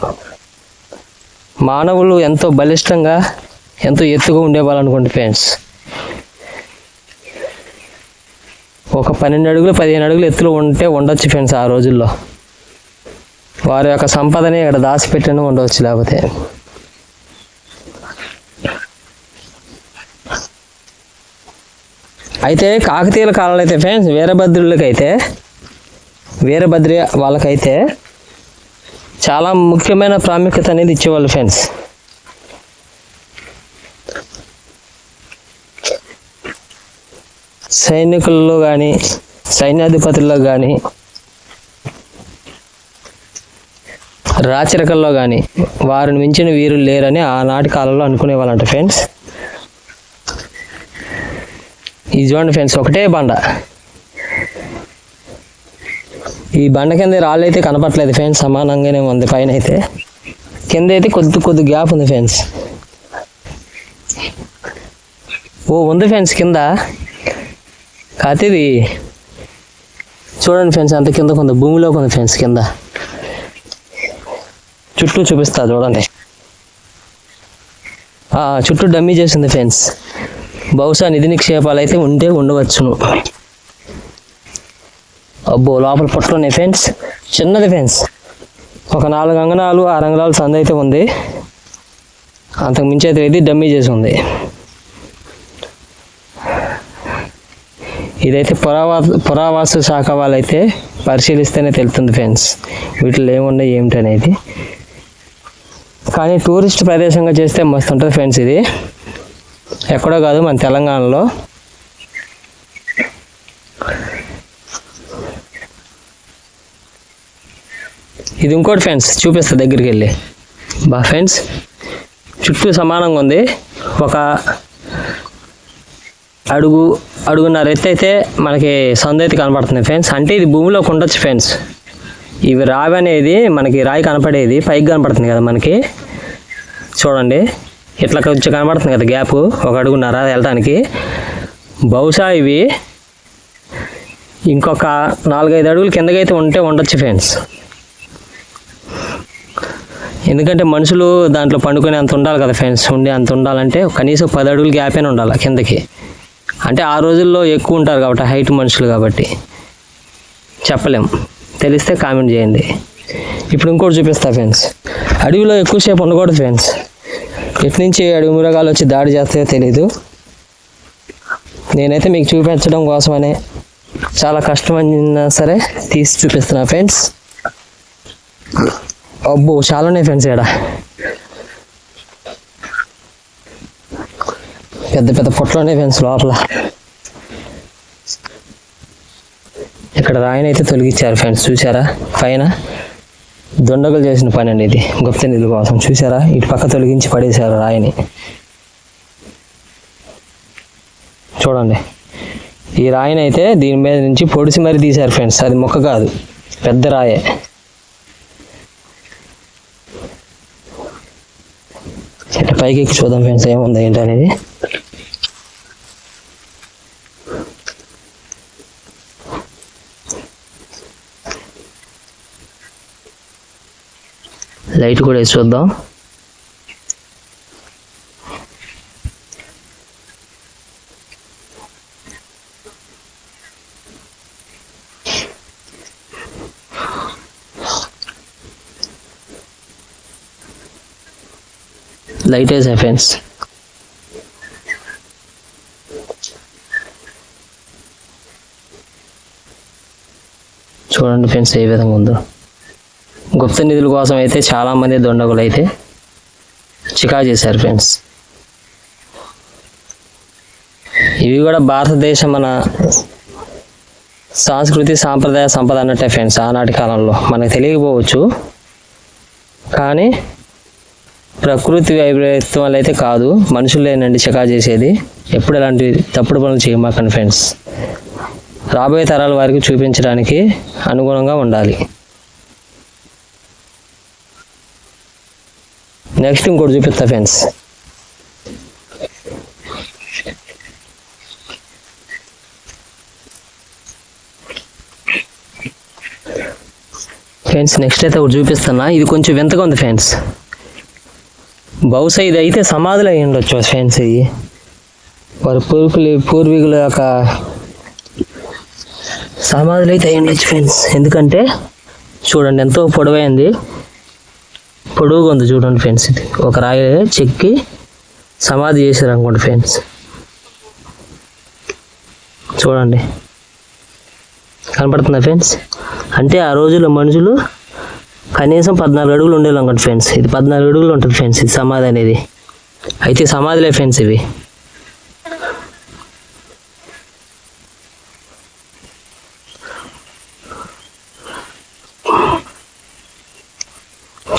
మానవులు ఎంతో బలిష్టంగా ఎంతో ఎత్తుగా ఉండేవాళ్ళు అనుకోండి ఫ్రెండ్స్. ఒక 12 అడుగులు 15 అడుగులు ఎత్తులో ఉండొచ్చు ఫ్రెండ్స్ ఆ రోజుల్లో. వారి యొక్క సంపదని ఇక్కడ దాచిపెట్టిన ఉండవచ్చు. లేకపోతే అయితే కాకతీయుల కాలంలో అయితే ఫ్రెండ్స్ వీరభద్రి వాళ్ళకైతే చాలా ముఖ్యమైన ప్రాముఖ్యత అనేది ఇచ్చేవాళ్ళు ఫ్రెండ్స్. సైనికుల్లో కానీ సైన్యాధిపతుల్లో కానీ రాచరికల్లో కానీ వారిని మించిన వీరులు లేరని ఆనాటి కాలంలో అనుకునేవాళ్ళంట ఫ్రెండ్స్. ఇది చూడండి ఫ్రెండ్స్, ఒకటే బండ. ఈ బండ కింద రాళ్ళు అయితే కనపట్లేదు ఫ్రెండ్స్, సమానంగానే ఉంది. పైన అయితే కింద అయితే కొద్ది గ్యాప్ ఉంది ఫ్రెండ్స్. ఓ ఉంది ఫ్రెండ్స్ కింద. కాకపోతే ఇది చూడండి ఫ్రెండ్స్, అంత కింద కొంత భూమిలోకి ఉంది ఫ్రెండ్స్. కింద చుట్టూ చూపిస్తా చూడండి. చుట్టూ డమ్మీ చేసింది ఫ్రెండ్స్. బహుశా నిధి నిక్షేపాలు అయితే ఉండవచ్చును. అబ్బో, లోపల పొట్లు ఉన్నాయి ఫ్రెండ్స్. చిన్నది ఫ్రెండ్స్, ఒక 4 అంగళాలు 6 అంగళాలు సంద అయితే ఉంది. అంతకు మించి అయితే ఇది డమ్మీ చేసి ఉంది. ఇదైతే పురావస్తు శాఖ వాళ్ళైతే పరిశీలిస్తేనే తెలుస్తుంది ఫ్రెండ్స్ వీటిలో ఏమున్నాయి ఏమిటి అనేది. కానీ టూరిస్ట్ ప్రదేశంగా చేస్తే మస్తు ఉంటుంది ఫ్రెండ్స్. ఇది ఎక్కడో కాదు, మన తెలంగాణలో. ఇది ఇంకోటి ఫ్రెండ్స్, చూపిస్తా దగ్గరికి వెళ్ళి. ఫ్రెండ్స్ చుట్టూ సమానంగా ఉంది. ఒక అడుగున్నర ఎత్తు అయితే మనకి సందు అయితే కనపడుతుంది ఫ్రెండ్స్. అంటే ఇది భూమిలోకి ఉండొచ్చు ఫ్రెండ్స్. ఇవి రావి అనేది మనకి రాయి కనపడేది పైకి కనపడుతుంది కదా మనకి. చూడండి, ఇట్లా కొంచెం కనపడుతుంది కదా గ్యాప్, 1 అడుగున్నర వెళ్ళడానికి. బహుశా ఇవి ఇంకొక 4-5 అడుగులు కిందకైతే ఉండొచ్చు ఫ్రెండ్స్. ఎందుకంటే మనుషులు దాంట్లో పండుకొని అంత ఉండాలి కదా ఫ్రెండ్స్. అంత ఉండాలంటే కనీసం 10 అడుగులు గ్యాప్ అయినా ఉండాలి కిందకి. అంటే ఆ రోజుల్లో ఎక్కువ ఉంటారు కాబట్టి, హైట్ మనుషులు కాబట్టి చెప్పలేం. తెలిస్తే కామెంట్ చేయండి. ఇప్పుడు ఇంకోటి చూపిస్తా ఫ్రెండ్స్. అడవిలో ఎక్కువసేపు ఉండకూడదు ఫ్రెండ్స్. ఎటు నుంచి అడవి మృగాలు వచ్చి దాడి చేస్తాయో తెలీదు. నేనైతే మీకు చూపించడం కోసమనే చాలా కష్టమైనా సరే తీసి చూపిస్తున్నా ఫ్రెండ్స్. అబ్బో, చాలా ఉన్నాయి ఫ్రెండ్స్. ఇక్కడ పెద్ద పొట్లు ఉన్నాయి ఫ్రెండ్స్ లోపల. ఇక్కడ రాయిని అయితే తొలగించారు ఫ్రెండ్స్. చూసారా, పైన దొండగలు చేసిన పని అండి ఇది, గుప్త నిధుల కోసం. చూసారా, ఇటు పక్క తొలగించి పడేశారు రాయిని. చూడండి, ఈ రాయిని అయితే దీని మీద నుంచి పొడిసి మరీ తీశారు ఫ్రెండ్స్. అది మొక్క కాదు, పెద్ద రాయే. పైకి ఎక్కి చూద్దాం ఫ్రెండ్స్ ఏముంది ఏంటి అనేది. లైట్ కూడా వేసి చూద్దాం. లైట్ వేసా ఫ్రెండ్స్. చూడండి ఫ్రెండ్స్ ఏ విధంగా ఉందో. గుప్త నిధుల కోసం అయితే చాలామంది దొండగులు అయితే చికా చేశారు ఫ్రెండ్స్. ఇవి కూడా భారతదేశం మన సంస్కృతి సాంప్రదాయ సంపద అన్నట్టే ఫ్రెండ్స్. ఆనాటి కాలంలో మనకు తెలియకపోవచ్చు, కానీ ప్రకృతి వైపరీత్యం వల్ల అయితే కాదు, మనుషులేనండి చికా చేసేది. ఎప్పుడు ఎలాంటి తప్పుడు పనులు చేయమాకండి ఫ్రెండ్స్. రాబోయే తరాల వారికి చూపించడానికి అనుగుణంగా ఉండాలి. నెక్స్ట్ ఇంకోటి చూపిస్తా ఫ్రెండ్స్. నెక్స్ట్ అయితే ఒకటి చూపిస్తున్నా. ఇది కొంచెం వింతగా ఉంది ఫ్రెండ్స్. బహుశా ఇది అయితే సమాధులు అయి ఉండొచ్చు ఫ్రెండ్స్. ఇది వారి పూర్వీకుల యొక్క సమాధులు అయితే అయి ఉండొచ్చు ఫ్రెండ్స్. ఎందుకంటే చూడండి ఎంతో పొడవైంది, పొడవుగా ఉంది చూడండి ఫ్రెండ్స్. ఇది ఒక రాయి చెక్కి సమాధి చేశారు అనుకోండి ఫ్రెండ్స్. చూడండి కనపడుతుందా ఫ్రెండ్స్? అంటే ఆ రోజుల్లో మనుషులు కనీసం 14 అడుగులు ఉండేవి అనుకోండి ఫ్రెండ్స్. ఇది 14 అడుగులు ఉంటుంది ఫ్రెండ్స్ ఇది సమాధి అనేది. అయితే సమాధిలే ఫ్రెండ్స్ ఇవి.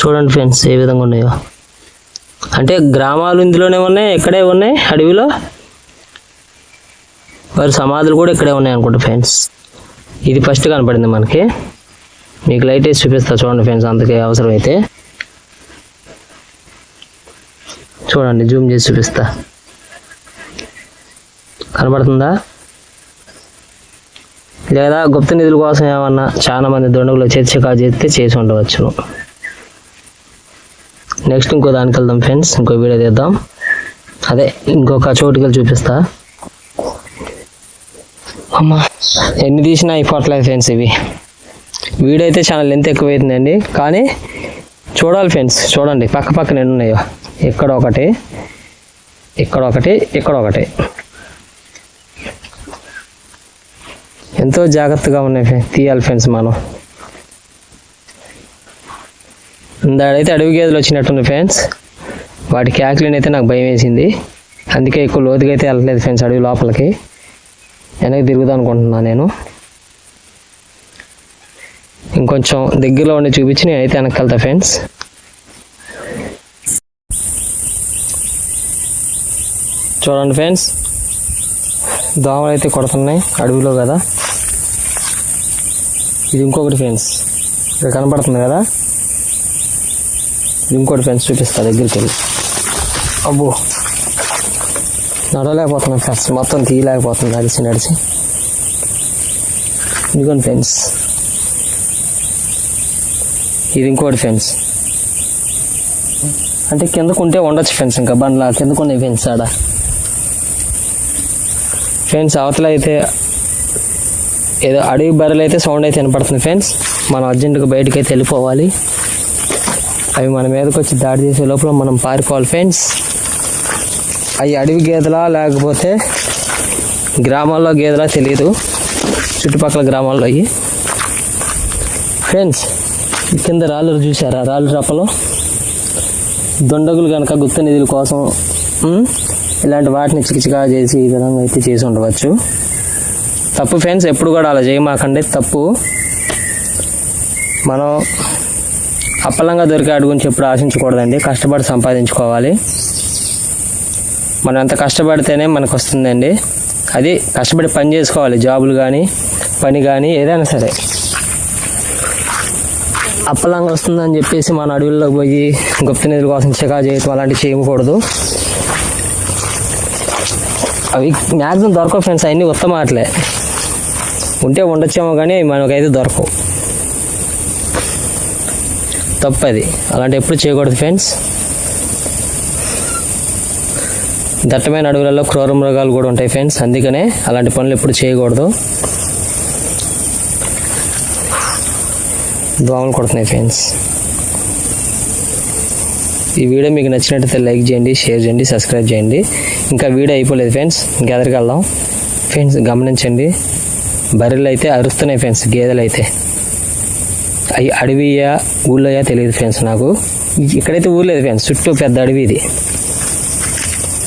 చూడండి ఫ్రెండ్స్ ఏ విధంగా ఉన్నాయో. అంటే గ్రామాలు ఇందులోనే ఉన్నాయి, ఇక్కడే ఉన్నాయి అడవిలో. వారి సమాధులు కూడా ఇక్కడే ఉన్నాయి అనుకుంటా ఫ్రెండ్స్. ఇది ఫస్ట్ కనపడింది మనకి. మీకు లైట్ వేసి చూపిస్తా చూడండి ఫ్రెండ్స్, అందుకే అవసరమైతే చూడండి, జూమ్ చేసి చూపిస్తా. కనపడుతుందా? లేదా గుప్త నిధుల కోసం ఏమన్నా చాలా మంది దొండగులు చర్చగా చేసి ఉండవచ్చును. నెక్స్ట్ ఇంకో దానికి వెళ్దాం ఫ్రెండ్స్. ఇంకో వీడియో తీద్దాం. అదే ఇంకొక చోటుకి చూపిస్తా. అమ్మా ఎన్ని తీసినా అయిపోవట్లేదు ఫ్రెండ్స్. ఇవి వీడియో అయితే చాలా లెంత్ ఎక్కువైతుందండి, కానీ చూడాలి ఫ్రెండ్స్. చూడండి పక్క పక్కన ఎన్ని ఉన్నాయో. ఇక్కడ ఒకటి, ఇక్కడ ఒకటి, ఇక్కడ ఒకటి. ఎంతో జాగ్రత్తగా ఉన్నాయి తీయాలి ఫ్రెండ్స్ మనం. ఇందాడైతే అడవి గేదెలు వచ్చినట్టుంది ఫ్రెండ్స్. వాటి క్యాక్లిన్ అయితే నాకు భయం వేసింది, అందుకే ఎక్కువ లోతుగా అయితే వెళ్ళట్లేదు ఫ్రెండ్స్. అడవి లోపలికి వెనక్కి తిరుగుదాం అనుకుంటున్నాను నేను. ఇంకొంచెం దగ్గరలో ఉండి చూపించి నేనైతే వెనక్కి వెళ్తా ఫ్రెండ్స్. చూడండి ఫ్రెండ్స్, దోమలు అయితే కొడుతున్నాయి అడవిలో కదా. ఇది ఇంకొకటి ఫ్రెండ్స్, ఇక్కడ కనపడుతుంది కదా. ఇది ఇంకోటి ఫ్రెండ్స్, చూపిస్తా దగ్గరికి వెళ్ళి. అబ్బో నడవలేకపోతున్నాను ఫ్రెండ్స్, మొత్తం తీయలేకపోతుంది నడిచి నడిచి. ఇదిగోండి ఫ్రెండ్స్, ఇది ఇంకోటి ఫ్రెండ్స్. అంటే కిందకుంటే ఉండొచ్చు ఫ్రెండ్స్, ఇంకా బండ్లా కిందకున్నాయి ఫ్రెండ్స్ ఆడ. ఫ్రెండ్స్ అవతల అయితే ఏదో అడవి బర్రెలు అయితే సౌండ్ అయితే వినపడుతుంది ఫ్రెండ్స్. మనం అర్జెంటుగా బయటకు అయితే వెళ్ళిపోవాలి. అవి మన మీదకి వచ్చి దాడి చేసే లోపల మనం పారిపోవాలి ఫ్రెండ్స్. అవి అడవి గేదెలా లేకపోతే గ్రామాల్లో గేదెలా తెలియదు, చుట్టుపక్కల గ్రామాల్లో అవి ఫ్రెండ్స్. కింద రాళ్ళు చూసారా, రాళ్ళు రప్పలు. దొండగులు కనుక గుప్త నిధుల కోసం ఇలాంటి వాటిని చికిచికా చేసి ఈ విధంగా అయితే చేసి ఉండవచ్చు. తప్పు ఫ్రెండ్స్, ఎప్పుడు కూడా అలా చేయమాకండి, తప్పు. మనం అప్పలంగా దొరికే అడుగు గురించి ఎప్పుడు ఆశించకూడదండి. కష్టపడి సంపాదించుకోవాలి. మనం ఎంత కష్టపడితేనే మనకు వస్తుందండి. అది కష్టపడి పని చేసుకోవాలి, జాబులు కానీ పని కానీ ఏదైనా సరే. అప్పలంగా వస్తుందని చెప్పేసి మన అడవుల్లో పోయి గుప్త నిధుల కోసం చికా చేయటం అలాంటివి చేయకూడదు. అవి మ్యాక్సిమం దొరకవు ఫ్రెండ్స్, అవన్నీ ఉత్తమ ఆటలే. ఉంటే ఉండొచ్చేమో కానీ మనకైతే దొరకవు. తప్పది, అలాంటి ఎప్పుడు చేయకూడదు ఫ్రెండ్స్. దట్టమైన అడవులలో క్రూర మృగాలు కూడా ఉంటాయి ఫ్రెండ్స్, అందుకనే అలాంటి పనులు ఎప్పుడు చేయకూడదు. దోమలు కొడుతున్నాయి ఫ్రెండ్స్. ఈ వీడియో మీకు నచ్చినట్లయితే లైక్ చేయండి, షేర్ చేయండి, సబ్స్క్రైబ్ చేయండి. ఇంకా వీడియో అయిపోలేదు ఫ్రెండ్స్, ఇంకెదరికి వెళ్దాం ఫ్రెండ్స్. గమనించండి, బర్రెలు అయితే అరుస్తున్నాయి ఫ్రెండ్స్, గేదెలు అయితే అవి అడవియా ఊళ్ళోయా తెలియదు ఫ్రెండ్స్ నాకు. ఇక్కడైతే ఊరు లేదు ఫ్రెండ్స్, చుట్టూ పెద్ద అడవి ఇది.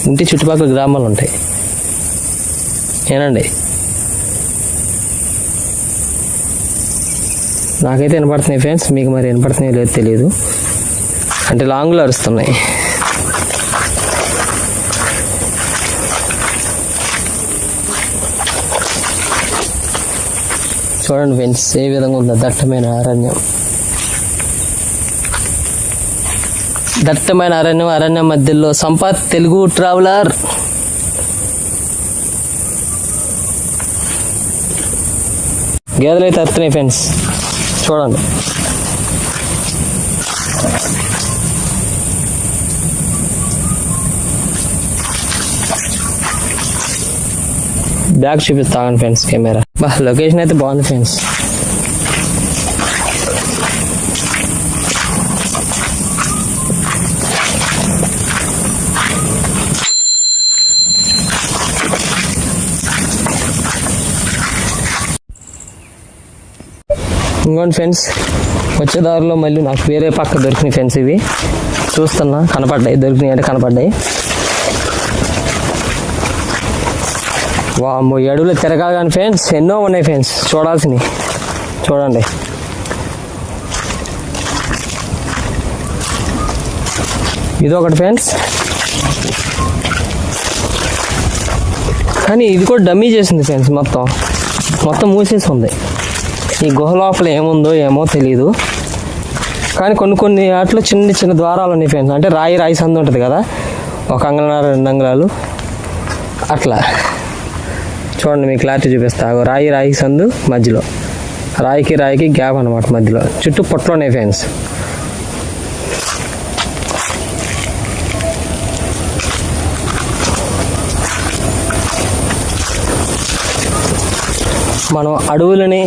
ఇంటి చుట్టుపక్కల గ్రామాలు ఉంటాయి ఏనండి. నాకైతే వినపడుతున్నాయి ఫ్రెండ్స్, మీకు మరి వినపడుతున్నాయో లేదో తెలియదు. అంటే లాంగ్లో అరుస్తున్నాయి. చూడండి ఫ్రెండ్స్ ఏ విధంగా ఉందో దట్టమైన అరణ్యం. దట్టమైన అరణ్యం, అరణ్యం మధ్యలో సంపత్ తెలుగు ట్రావెలర్. గేదెలు అయితే అరుతున్నాయి ఫ్రెండ్స్, చూడండి. బ్యాగ్ చూపిస్తాను ఫ్రెండ్స్ కెమెరా. లొకేషన్ అయితే బాగుంది ఫ్రెండ్స్. ఇంకోండి ఫ్రెండ్స్, వచ్చే దారిలో మళ్ళీ నాకు వేరే పక్క దొరికినాయి ఫ్రెండ్స్. ఇవి చూస్తున్నా, కనపడ్డాయి, దొరికినాయి అంటే కనపడ్డాయి. వామ్మో, ఈ అడవులు తిరగాలి కానీ ఫ్రెండ్స్ ఎన్నో ఉన్నాయి ఫ్రెండ్స్ చూడాల్సినవి. చూడండి, ఇదొకటి ఫ్రెండ్స్. కానీ ఇది కూడా డమ్మీ చేసింది ఫ్రెండ్స్, మొత్తం మూసేసి ఉంది. ఈ గుహ లోపల ఏముందో ఏమో తెలీదు, కానీ కొన్ని వాటిలో చిన్న చిన్న ద్వారాలు ఉన్నాయి ఫ్రెండ్స్. అంటే రాయి సందు ఉంటుంది కదా, 1 అంగుళం 2 అంగుళాలు అట్లా. చూడండి, మీకు క్లారిటీ చూపిస్తా. రాయి సందు మధ్యలో, రాయికి గ్యాప్ అనమాట మధ్యలో. చుట్టూ పొట్లు ఉన్నాయి ఫ్రెండ్స్. మనం అడవులని,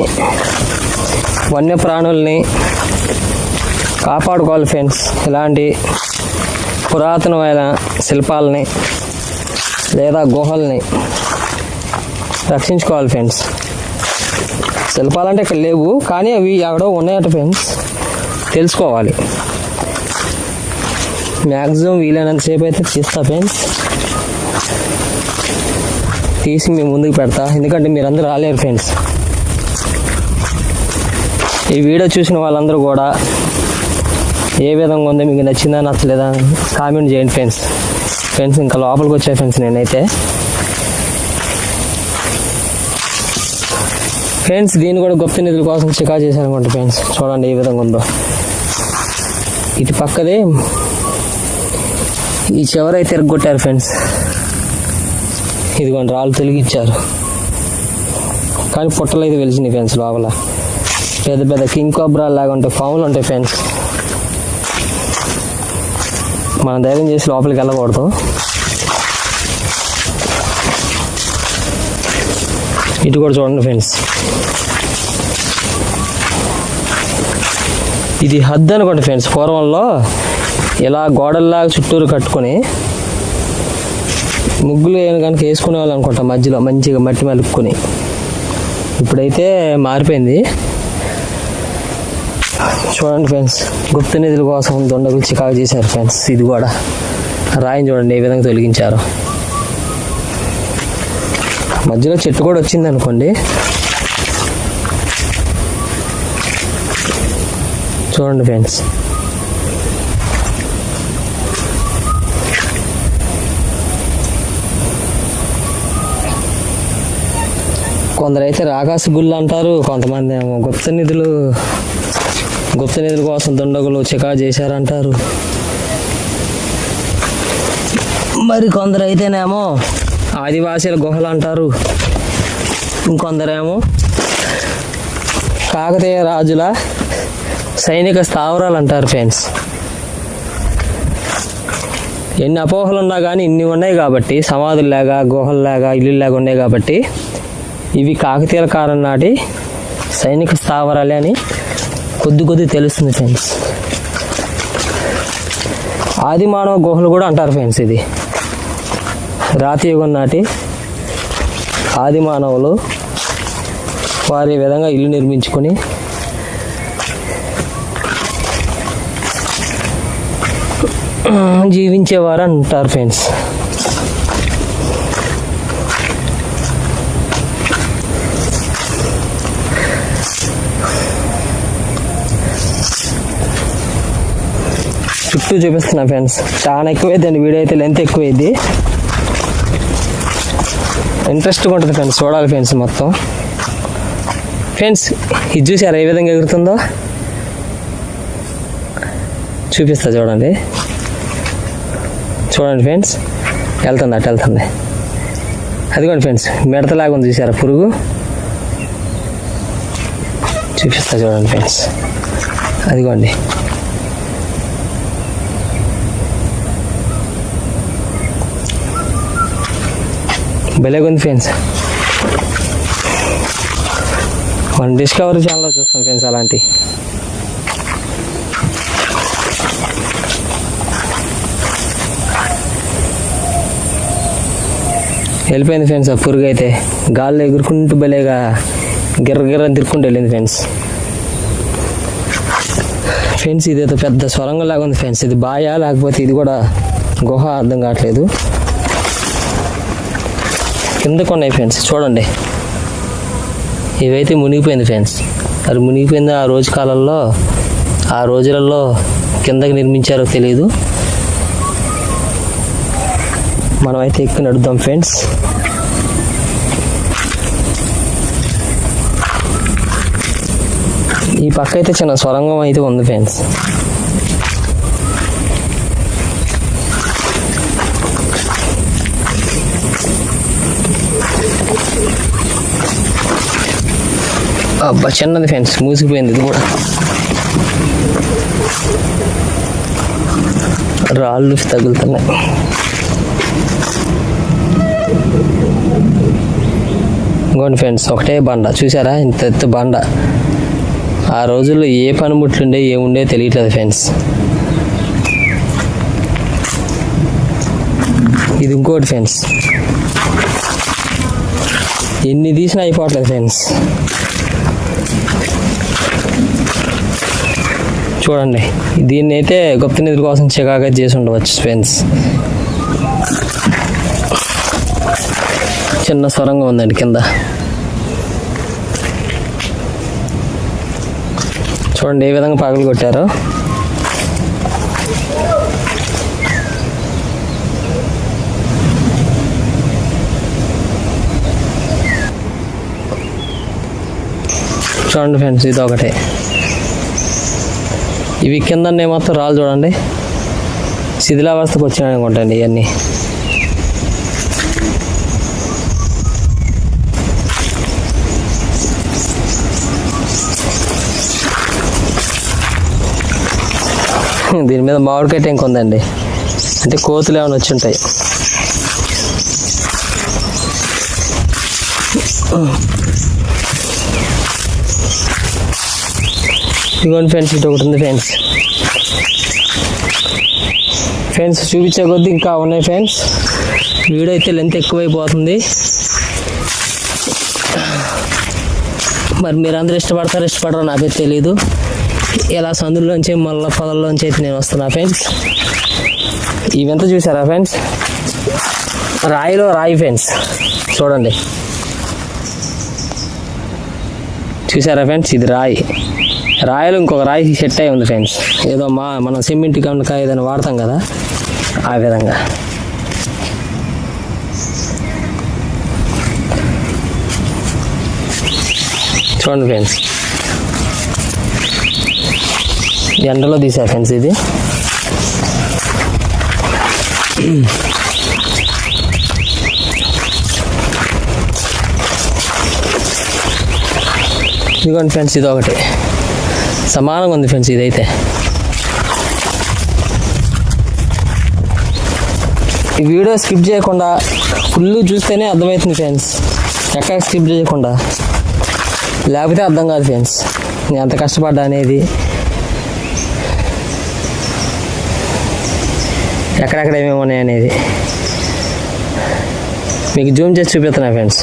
వన్యప్రాణుల్ని కాపాడుకోవాలి ఫ్రెండ్స్. ఇలాంటి పురాతనమైన శిల్పాలని లేదా గుహల్ని రక్షించుకోవాలి ఫ్రెండ్స్. శిల్పాలంటే ఇక్కడ లేవు, కానీ అవి ఎక్కడో ఉన్నాయట ఫ్రెండ్స్, తెలుసుకోవాలి. మ్యాక్సిమం వీలైనంతసేపు అయితే తీస్తా ఫ్రెండ్స్, తీసి మీ ముందుకు పెడతా. ఎందుకంటే మీరందరూ రాలేరు ఫ్రెండ్స్. ఈ వీడియో చూసిన వాళ్ళందరూ కూడా ఏ విధంగా ఉందో, మీకు నచ్చిందా నచ్చలేదా కామెంట్ చేయండి ఫ్రెండ్స్. ఇంకా లోపలికి వచ్చాయి ఫ్రెండ్స్. నేనైతే ఫ్రెండ్స్ దీన్ని కూడా గుప్త నిధుల కోసం చికా చేశారనుకుంటా ఫ్రెండ్స్. చూడండి ఏ విధంగా ఉందో. ఇటు పక్కదే ఈ చివరైతే ఎరగొట్టారు ఫ్రెండ్స్. ఇదిగోండి రాళ్ళు తొలగించారు, కానీ పుట్టలు అయితే వెలిసినాయి ఫ్రెండ్స్. లోపల పెద్ద కింగ్ కోబ్రా లాగా ఉంటాయి, పాములు ఉంటాయి ఫ్రెండ్స్. మనం ధైర్యం చేసి లోపలికి వెళ్ళకూడదు. ఇటు కూడా చూడండి ఫ్రెండ్స్, ఇది హద్దు అనుకోండి ఫ్రెండ్స్. పూర్వంలో ఇలా గోడల్లాగా చుట్టూరు కట్టుకొని ముగ్గులు కనుక వేసుకునే వాళ్ళు అనుకుంటా, మధ్యలో మంచిగా మట్టి మలుపుకొని. ఇప్పుడైతే మారిపోయింది. చూడండి ఫ్రెండ్స్, గుప్త నిధుల కోసం దొండగులు చికాకు చేశారు ఫ్రెండ్స్. ఇది కూడా రాయిని చూడండి ఏ విధంగా తొలగించారు. మధ్యలో చెట్టు కూడా వచ్చింది అనుకోండి. చూడండి ఫ్రెండ్స్, కొందరైతే రాకాసి గుళ్ళు అంటారు, కొంతమంది ఏమో గుప్త నిధుల కోసం దుండగులు చికా చేశారంటారు. మరి కొందరు అయితేనేమో ఆదివాసీల గుహలు అంటారు. ఇంకొందరేమో కాకతీయ రాజుల సైనిక స్థావరాలు అంటారు ఫ్రెండ్స్. ఎన్ని అపోహలు ఉన్నా కానీ ఇన్ని ఉన్నాయి కాబట్టి, సమాధుల్లాగా గుహల్లాగా ఇల్లులాగా ఉన్నాయి కాబట్టి ఇవి కాకతీయుల కాలం నాటి సైనిక స్థావరాలే అని కొద్ది తెలుస్తుంది ఫ్రెండ్స్. ఆది మానవ గుహలు కూడా అంటారు ఫ్రెండ్స్. ఇది రాతి యుగం నాటి ఆది మానవులు వారి విధంగా ఇల్లు నిర్మించుకొని జీవించేవారు అంటారు ఫ్రెండ్స్. చుట్టూ చూపిస్తున్నా ఫ్రెండ్స్. చాలా ఎక్కువైందండి వీడియో అయితే, లెంత్ ఎక్కువైంది. ఇంట్రెస్ట్గా ఉంటుంది ఫ్రెండ్స్, చూడాలి ఫ్రెండ్స్ మొత్తం. ఫ్రెండ్స్ ఇది చూసారా ఏ విధంగా ఎగురుతుందో? చూపిస్తా చూడండి. చూడండి ఫ్రెండ్స్, వెళ్తుంది అటు వెళ్తుంది. అదిగోండి ఫ్రెండ్స్, మిడతలాగా ఉంది చూసారా పురుగు? చూపిస్తా చూడండి ఫ్రెండ్స్, అదిగోండి. భలేగా ఉంది ఫ్రెండ్స్. మన డిస్కవరీ ఛానల్లో చూస్తాం ఫ్రెండ్స్ అలాంటి. వెళ్ళిపోయింది ఫ్రెండ్స్ ఆ పురుగు అయితే. గాల్లో ఎగురుకుంటూ భలేగా గిర్రని తిరుక్కుంటూ వెళ్ళింది ఫ్రెండ్స్. ఫ్రెండ్స్ ఇదేదో పెద్ద సొరంగం లాగా ఉంది ఫ్రెండ్స్. ఇది బాయా లేకపోతే ఇది కూడా గుహ అర్థం కావట్లేదు. కిందకు ఉన్నాయి ఫ్రెండ్స్ చూడండి. ఇవైతే మునిగిపోయింది ఫ్రెండ్స్. అది మునిగిపోయింది ఆ రోజు కాలంలో, ఆ రోజులలో కిందకి నిర్మించారో తెలియదు. మనమైతే ఎక్కి నడుద్దాం ఫ్రెండ్స్. ఈ పక్క అయితే చిన్న సొరంగం అయితే ఉంది ఫ్రెండ్స్. అబ్బా చిన్నది ఫ్రెండ్స్, మూసిపోయింది ఇది కూడా. రాళ్ళు తగులుతున్నాయి. ఇంకోండి ఫ్రెండ్స్, ఒకటే బండ చూసారా, ఇంత ఎత్తు బండ. ఆ రోజుల్లో ఏ పనిముట్లుండే ఏముండే తెలియట్లేదు ఫ్రెండ్స్. ఇది ఇంకోటి ఫ్రెండ్స్, ఎన్ని తీసినా అయిపోవట్లేదు ఫ్రెండ్స్. చూడండి, దీన్ని అయితే గుప్త నిధుల కోసం చికాగా చేసి ఉండవచ్చు ఫ్రెండ్స్. చిన్న సొరంగం ఉందండి కింద. చూడండి ఏ విధంగా పగలు కొట్టారో. చూడండి ఫ్రెండ్స్, ఇది ఒకటే. ఇవి కింద మొత్తం రాళ్ళు చూడండి, శిథిలావస్థకు వచ్చినాయి అనుకుంటండి ఇవన్నీ. దీని మీద మామిడికాయ టెంక్ ఉందండి, అంటే కోతులు ఏమైనా వచ్చి ఉంటాయి. ఇదిగోండి ఫ్రెండ్స్, ఇటు ఒకటి ఉంది ఫ్రెండ్స్. ఫ్రెండ్స్ చూపించే కొద్దీ ఇంకా ఉన్నాయి ఫ్రెండ్స్. వీడియో అయితే లెంత్ ఎక్కువైపోతుంది. మరి మీరు అందరూ ఇష్టపడరో నాకైతే తెలీదు. ఇలా సందుల్లోంచి మళ్ళీ పొదల్లోంచి అయితే నేను వస్తున్నా ఫ్రెండ్స్. ఇవంతా చూసారా ఫ్రెండ్స్, రాయిలో రాయి ఫ్రెండ్స్. చూడండి చూసారా ఫ్రెండ్స్, ఇది రాయి. రాయలు ఇంకొక రాయి సెట్ అయి ఉంది ఫ్రెండ్స్. ఏదో మనం సిమెంట్ కనుక ఏదైనా వాడతాం కదా, ఆ విధంగా. చూడండి ఫ్రెండ్స్, ఎండలో తీసా ఫ్రెండ్స్ ఇది. ఇదిగోండి ఫ్రెండ్స్, ఇది ఒకటి. సమానంగా ఉంది ఫ్రెండ్స్. ఇదైతే ఈ వీడియో స్కిప్ చేయకుండా ఫుల్ చూస్తేనే అర్థమవుతుంది ఫ్రెండ్స్, ఎక్కడ స్కిప్ చేయకుండా, లేకపోతే అర్థం కాదు ఫ్రెండ్స్ నేను ఎంత కష్టపడ్డా అనేది. ఎక్కడెక్కడ ఏమేమి ఉన్నాయి అనేది మీకు జూమ్ చేసి చూపిస్తున్నా ఫ్రెండ్స్.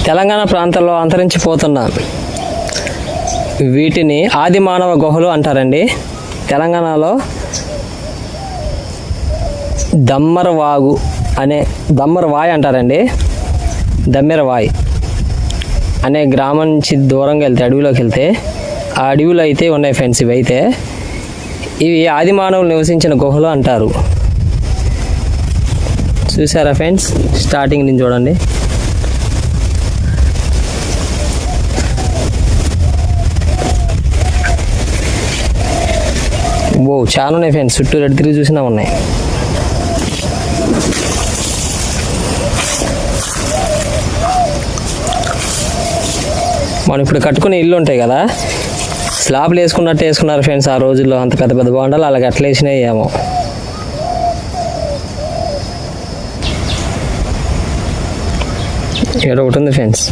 తెలంగాణ ప్రాంతంలో అంతరించిపోతున్న వీటిని ఆది మానవ గుహలు అంటారండి. తెలంగాణలో దమ్మరవాయ్ అంటారండి. దమ్మెరవాయ్ అనే గ్రామం నుంచి దూరంగా వెళ్తే, అడవిలోకి వెళ్తే ఆ అడవిలో అయితే ఉన్నాయి ఫ్రెండ్స్. ఇవి ఆది మానవులు నివసించిన గుహలు అంటారు. చూసారా ఫ్రెండ్స్, స్టార్టింగ్ నుంచి చూడండి. చాలా ఉన్నాయి ఫ్రెండ్స్, చుట్టూ రెడ్ తిరిగి చూసినా ఉన్నాయి. మనం ఇప్పుడు కట్టుకునే ఇల్లు ఉంటాయి కదా, స్లాబ్లు వేసుకున్నట్టు వేసుకున్నారు ఫ్రెండ్స్ ఆ రోజుల్లో. అంత పెద్ద పెద్ద బాగుండాలి, అలాగ అట్లా వేసినాయి ఏమో. ఇక్కడ ఒకటి ఉంది ఫ్రెండ్స్,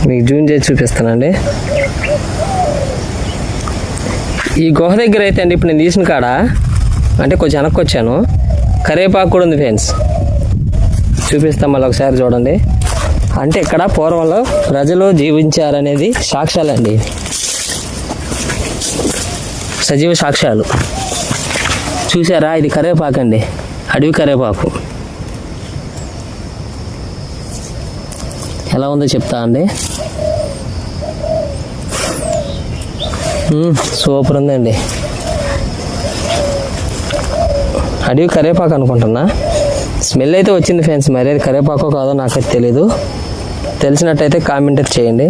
మీకు జూమ్ చేసి చూపిస్తానండి. ఈ గుహ దగ్గర అయితే అండి, ఇప్పుడు నేను తీసిన కాడ అంటే కొంచెం వెనక్కి వచ్చాను, కరివేపాకు కూడా ఉంది ఫ్రెండ్స్. చూపిస్తాం మళ్ళీ ఒకసారి చూడండి. అంటే ఇక్కడ పూర్వంలో ప్రజలు జీవించారనేది సాక్ష్యాలండి, సజీవ సాక్ష్యాలు. చూసారా, ఇది కరివేపాకు అండి, అడవి కరివేపాకు. ఎలా ఉందో చెప్తా అండి. సూపర్ ఉందండి. అడవి కరివేపాకు అనుకుంటున్నా, స్మెల్ అయితే వచ్చింది ఫ్రెండ్స్. మరి అది కరివేపాకో కాదో నాకైతే తెలీదు, తెలిసినట్టయితే కామెంట్ చేయండి.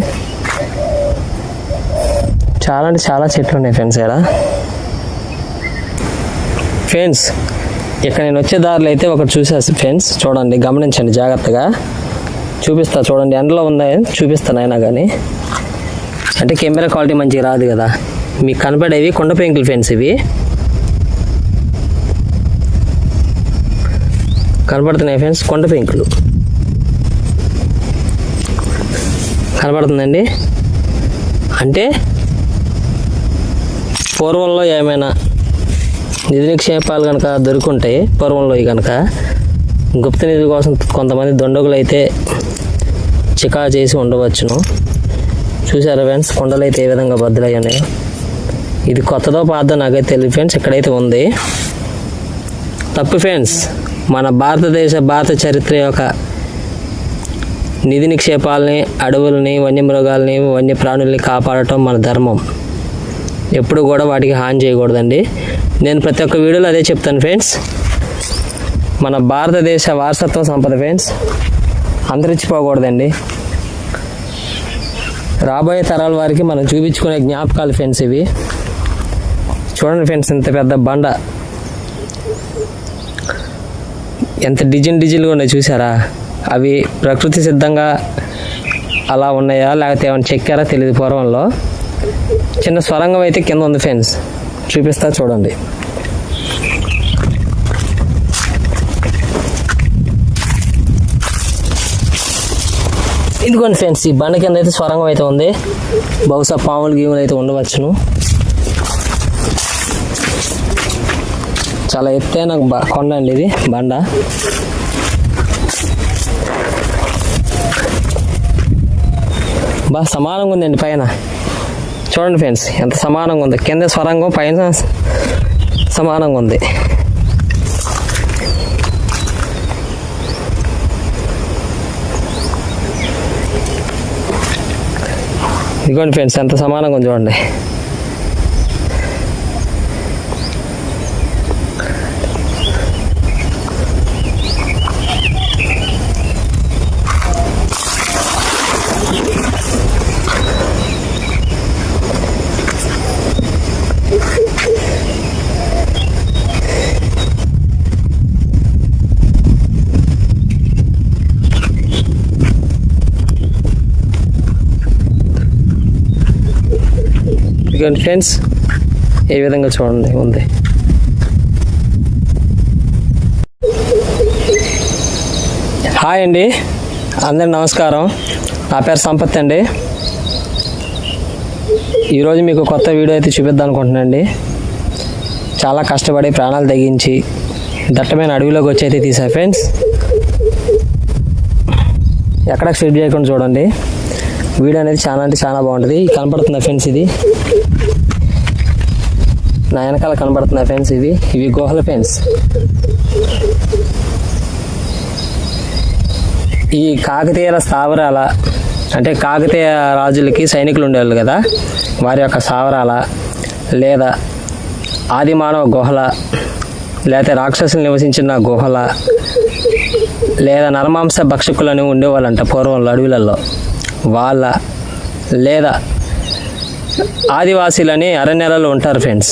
చాలా అంటే చాలా చెట్లు ఉన్నాయి ఫ్రెండ్స్ ఇక్కడ. ఫ్రెండ్స్ ఇక్కడ నేను వచ్చే దారిలో అయితే ఒకటి చూసేసి ఫ్రెండ్స్, చూడండి, గమనించండి జాగ్రత్తగా. చూపిస్తా చూడండి, ఎండలో ఉందని చూపిస్తాను అయినా కానీ, అంటే కెమెరా క్వాలిటీ మంచిగా రాదు కదా. మీకు కనపడేవి కొండ పెంకులు ఫ్రెండ్స్. ఇవి కనపడుతున్నాయి ఫ్రెండ్స్, కొండ పెంకులు కనపడుతుందండి. అంటే పూర్వంలో ఏమైనా నిధి నిక్షేపాలు కనుక దొరుకుంటాయి పూర్వంలో కనుక, గుప్త నిధి కోసం కొంతమంది దొండగులు అయితే చికా చేసి ఉండవచ్చును. చూసారా ఫ్రెండ్స్, కొండలు అయితే ఏ విధంగా బద్దలై ఉన్నాయో. ఇది కొత్తదో పాతదో నాకైతే తెలియదు ఫ్రెండ్స్, ఇక్కడైతే ఉంది. తప్పు ఫ్రెండ్స్, మన భారత చరిత్ర యొక్క నిధి నిక్షేపాలని, అడవులని, వన్యమృగాల్ని, వన్యప్రాణుల్ని కాపాడటం మన ధర్మం. ఎప్పుడు కూడా వాటికి హాని చేయకూడదండి. నేను ప్రతి ఒక్క వీడియోలో అదే చెప్తాను ఫ్రెండ్స్. మన భారతదేశ వారసత్వ సంపద ఫ్రెండ్స్, అంతరించిపోకూడదండి. రాబోయే తరాల వారికి మనం చూపించుకునే జ్ఞాపకాలు ఫ్రెండ్స్ ఇవి. చూడండి ఫ్రెండ్స్, ఇంత పెద్ద బండ, ఎంత డిజైన్గా ఉన్నాయి చూసారా. అవి ప్రకృతి సిద్ధంగా అలా ఉన్నాయా లేకపోతే ఏమైనా చెక్కారా తెలియదు. పూర్వంలో చిన్న స్వరంగం అయితే కింద ఉంది ఫ్రెండ్స్, చూపిస్తా చూడండి. ఇదిగోండి ఫ్రెండ్స్, ఈ బండ కింద అయితే స్వరంగం అయితే ఉంది. బహుశా పాములు గీములు అయితే ఉండవచ్చును. చాలా ఎత్తైన కొండ అండి ఇది, బండ. బాగా సమానంగా ఉందండి పైన. చూడండి ఫ్రెండ్స్ ఎంత సమానంగా ఉంది, కింద స్వరంగం, పైన సమానంగా ఉంది. ఇదిగోండి ఫ్రెండ్స్ ఎంత సమానంగా ఉంది చూడండి. ఇదిగోండి ఫ్రెండ్స్, ఏ విధంగా చూడండి ఉంది. హాయ్ అండి, అందరికి నమస్కారం. నా పేరు సంపత్ అండి. ఈరోజు మీకు కొత్త వీడియో అయితే చూపిద్దాం అనుకుంటున్నానండి. చాలా కష్టపడి ప్రాణాలు తగ్గించి దట్టమైన అడవిలోకి వచ్చి అయితే తీసా ఫ్రెండ్స్. ఎక్కడ స్కిప్ చేయకుండా చూడండి. వీడియో అనేది చాలా అంటే చాలా బాగుంటుంది. కనపడుతుందా ఫ్రెండ్స్, ఇది నా వెనకాల కనపడుతున్నా ఫ్రెండ్స్, ఇవి గుహల ఫ్రెండ్స్. ఈ కాకతీయుల స్థావరాల అంటే కాకతీయ రాజులకి సైనికులు ఉండేవాళ్ళు కదా, వారి యొక్క స్థావరాల లేదా ఆదిమానవ గుహల, లేదా రాక్షసులు నివసించిన గుహల, లేదా నరమాంస భక్షకులని ఉండేవాళ్ళంట పూర్వంలో అడవులలో వాళ్ళ, లేదా ఆదివాసీలని అరణ్యాలలో ఉంటారు ఫ్రెండ్స్.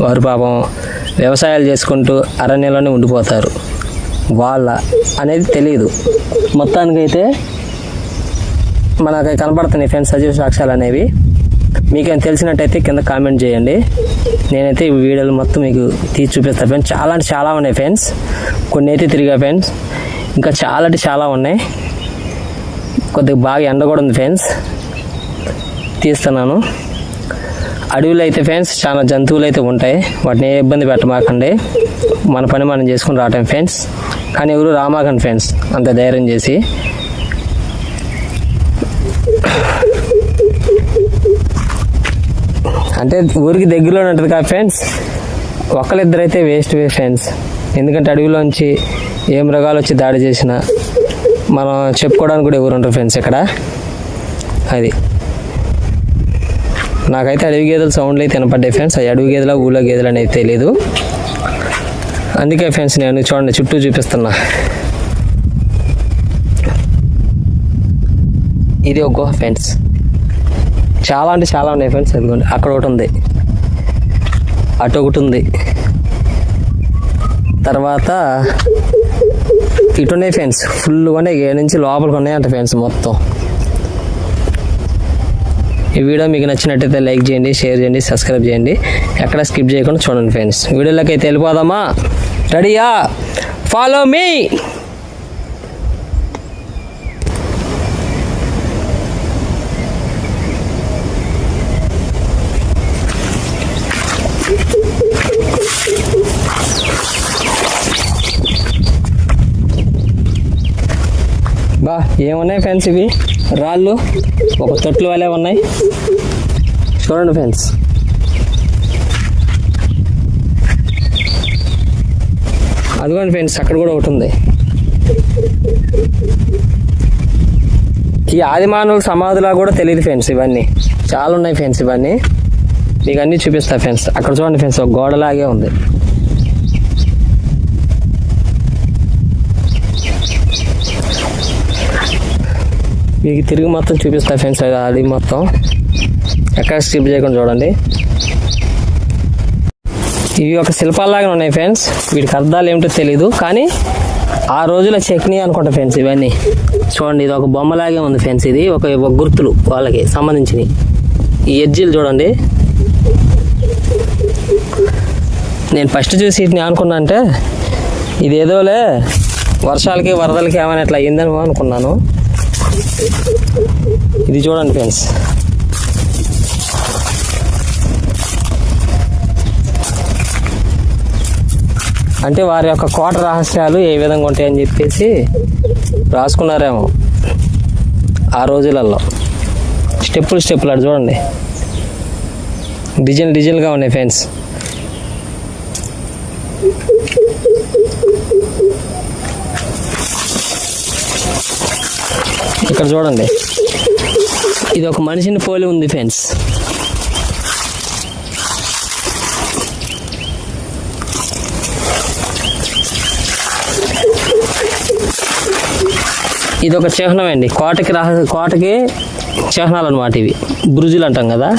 వారు పాపం వ్యవసాయాలు చేసుకుంటూ అరణ్యాల్లోనే ఉండిపోతారు. వాళ్ళ అనేది తెలియదు. మొత్తానికైతే మనకి కనపడుతున్నాయి ఫ్రెండ్స్ సజీవ సాక్ష్యాలు అనేవి. మీకేం తెలిసినట్టయితే కింద కామెంట్ చేయండి. నేనైతే ఈ వీడియోలు మొత్తం మీకు తీసి చూపిస్తాను ఫ్రెండ్స్. చాలా అంటే చాలా ఉన్నాయి ఫ్రెండ్స్. కొన్ని అయితే తిరిగా ఫ్రెండ్స్, ఇంకా చాలా అంటే చాలా ఉన్నాయి. కొద్దిగా బాగా ఎండ కూడా ఉంది ఫ్రెండ్స్, తీస్తున్నాను. అడవిలో అయితే ఫ్రెండ్స్ చాలా జంతువులు అయితే ఉంటాయి, వాటిని ఏ ఇబ్బంది పెట్టమాకండి. మన పని మనం చేసుకుని రావటం ఫ్రెండ్స్. కానీ ఎవరు రామాకండి ఫ్రెండ్స్ అంత ధైర్యం చేసి. అంటే ఊరికి దగ్గరలో ఉంటుంది కదా ఫ్రెండ్స్, ఒకళ్ళిద్దరైతే వేస్ట్ ఫ్రెండ్స్. ఎందుకంటే అడవిలోంచి ఏ మృగాలు వచ్చి దాడి చేసినా మనం చెప్పుకోవడానికి కూడా ఎవరు ఉంటారు ఫ్రెండ్స్ ఇక్కడ. అది నాకైతే అడవి గేదెల సౌండ్లు అయితే వినపడ్డాయి ఫ్రెండ్స్. అది అడవి గేదెల ఊళ్ళో గేదెలు అనేది తెలియదు. అందుకే ఫ్రెండ్స్ నేను చూడండి చుట్టూ చూపిస్తున్నా. ఇది ఒక గుహ ఫ్రెండ్స్. చాలా అంటే చాలా ఉన్నాయి ఫ్రెండ్స్. అదిగోండి అక్కడ ఒకటి ఉంది, అటు ఒకటి ఉంది, తర్వాత ఇటు ఉన్నాయి ఫ్రెండ్స్. ఫుల్ ఉన్నాయి, ఏ నుంచి లోపలికి ఉన్నాయంట ఫ్రెండ్స్ మొత్తం. ఈ వీడియో మీకు నచ్చినట్టయితే లైక్ చేయండి, షేర్ చేయండి, సబ్స్క్రైబ్ చేయండి. ఎక్కడ స్కిప్ చేయకుండా చూడండి ఫ్రెండ్స్. వీడియోలోకి అయితే వెళ్ళిపోదామా? రెడీయా? Follow me. బా ఏమున్నాయి ఫ్రెండ్స్, ఇవి రాళ్ళు ఒక తొట్లు వలే ఉన్నాయి. చూడండి ఫ్రెండ్స్. అదిగోండి ఫ్రెండ్స్, అక్కడ కూడా ఒకటి ఉంది. ఈ ఆదిమానవుల సమాధులా కూడా తెలియదు ఫ్రెండ్స్. ఇవన్నీ చాలా ఉన్నాయి ఫ్రెండ్స్. ఇవన్నీ మీకు అన్నీ చూపిస్తా ఫ్రెండ్స్. అక్కడ చూడండి ఫ్రెండ్స్, ఒక గోడలాగే ఉంది. మీకు తిరిగి మొత్తం చూపిస్తా ఫ్రెండ్స్. అది మొత్తం ఎక్కడ స్కిప్ చేయకుండా చూడండి. ఇవి ఒక శిల్పాల్లాగా ఉన్నాయి ఫ్రెండ్స్. వీటికి అర్థాలు ఏమిటో తెలీదు, కానీ ఆ రోజుల చట్నీ అనుకుంటా ఫ్రెండ్స్. ఇవన్నీ చూడండి, ఇది ఒక బొమ్మలాగే ఉంది ఫ్రెండ్స్. ఇది ఒక గుర్తులు వాళ్ళకి సంబంధించినవి. ఈ ఎడ్జీలు చూడండి. నేను ఫస్ట్ చూసి వీటిని అనుకున్నా అంటే ఇదేదోలే వర్షాలకి వరదలకి ఏమైనా ఇట్లా అయ్యిందేమో అనుకున్నాను. ఇది చూడండి ఫ్రెండ్స్. అంటే వారి యొక్క కోట రహస్యాలు ఏ విధంగా ఉంటాయని చెప్పేసి రాసుకున్నారేమో ఆ రోజులలో. స్టెప్పులు అటు చూడండి, డిజైన్గా ఉన్నాయి ఫ్రెండ్స్. ఇక్కడ చూడండి, ఇది ఒక మనిషిని పోలి ఉంది ఫ్రెండ్స్. ఇది ఒక చిహ్నం అండి. కోటకి చిహ్నాలు అనమాట ఇవి. బురుజులు అంటాం కదా,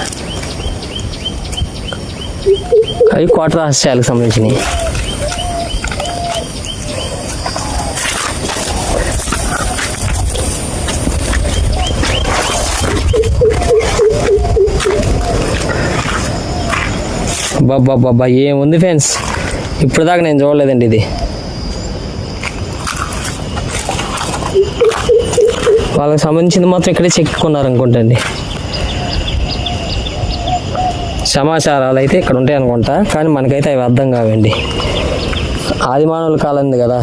అవి కోట రహస్యాలకు సంబంధించినవి. బాబా ఏముంది ఫ్రెండ్స్, ఇప్పుడు దాకా నేను చూడలేదండి ఇది. వాళ్ళకి సంబంధించింది మాత్రం ఇక్కడే చెక్కున్నారు అనుకుంటండి. సమాచారాలు అయితే ఇక్కడ ఉంటాయి అనుకుంటా, కానీ మనకైతే అవి అర్థం కావండి. ఆది మానవుల కాలంది కదా.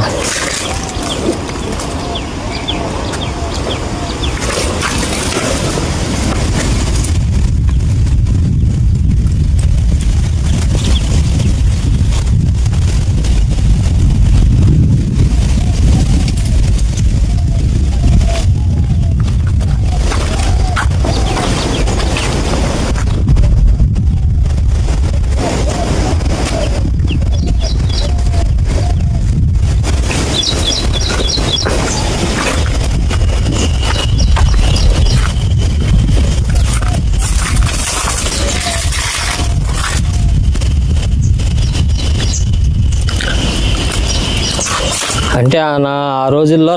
అంటే ఆ రోజుల్లో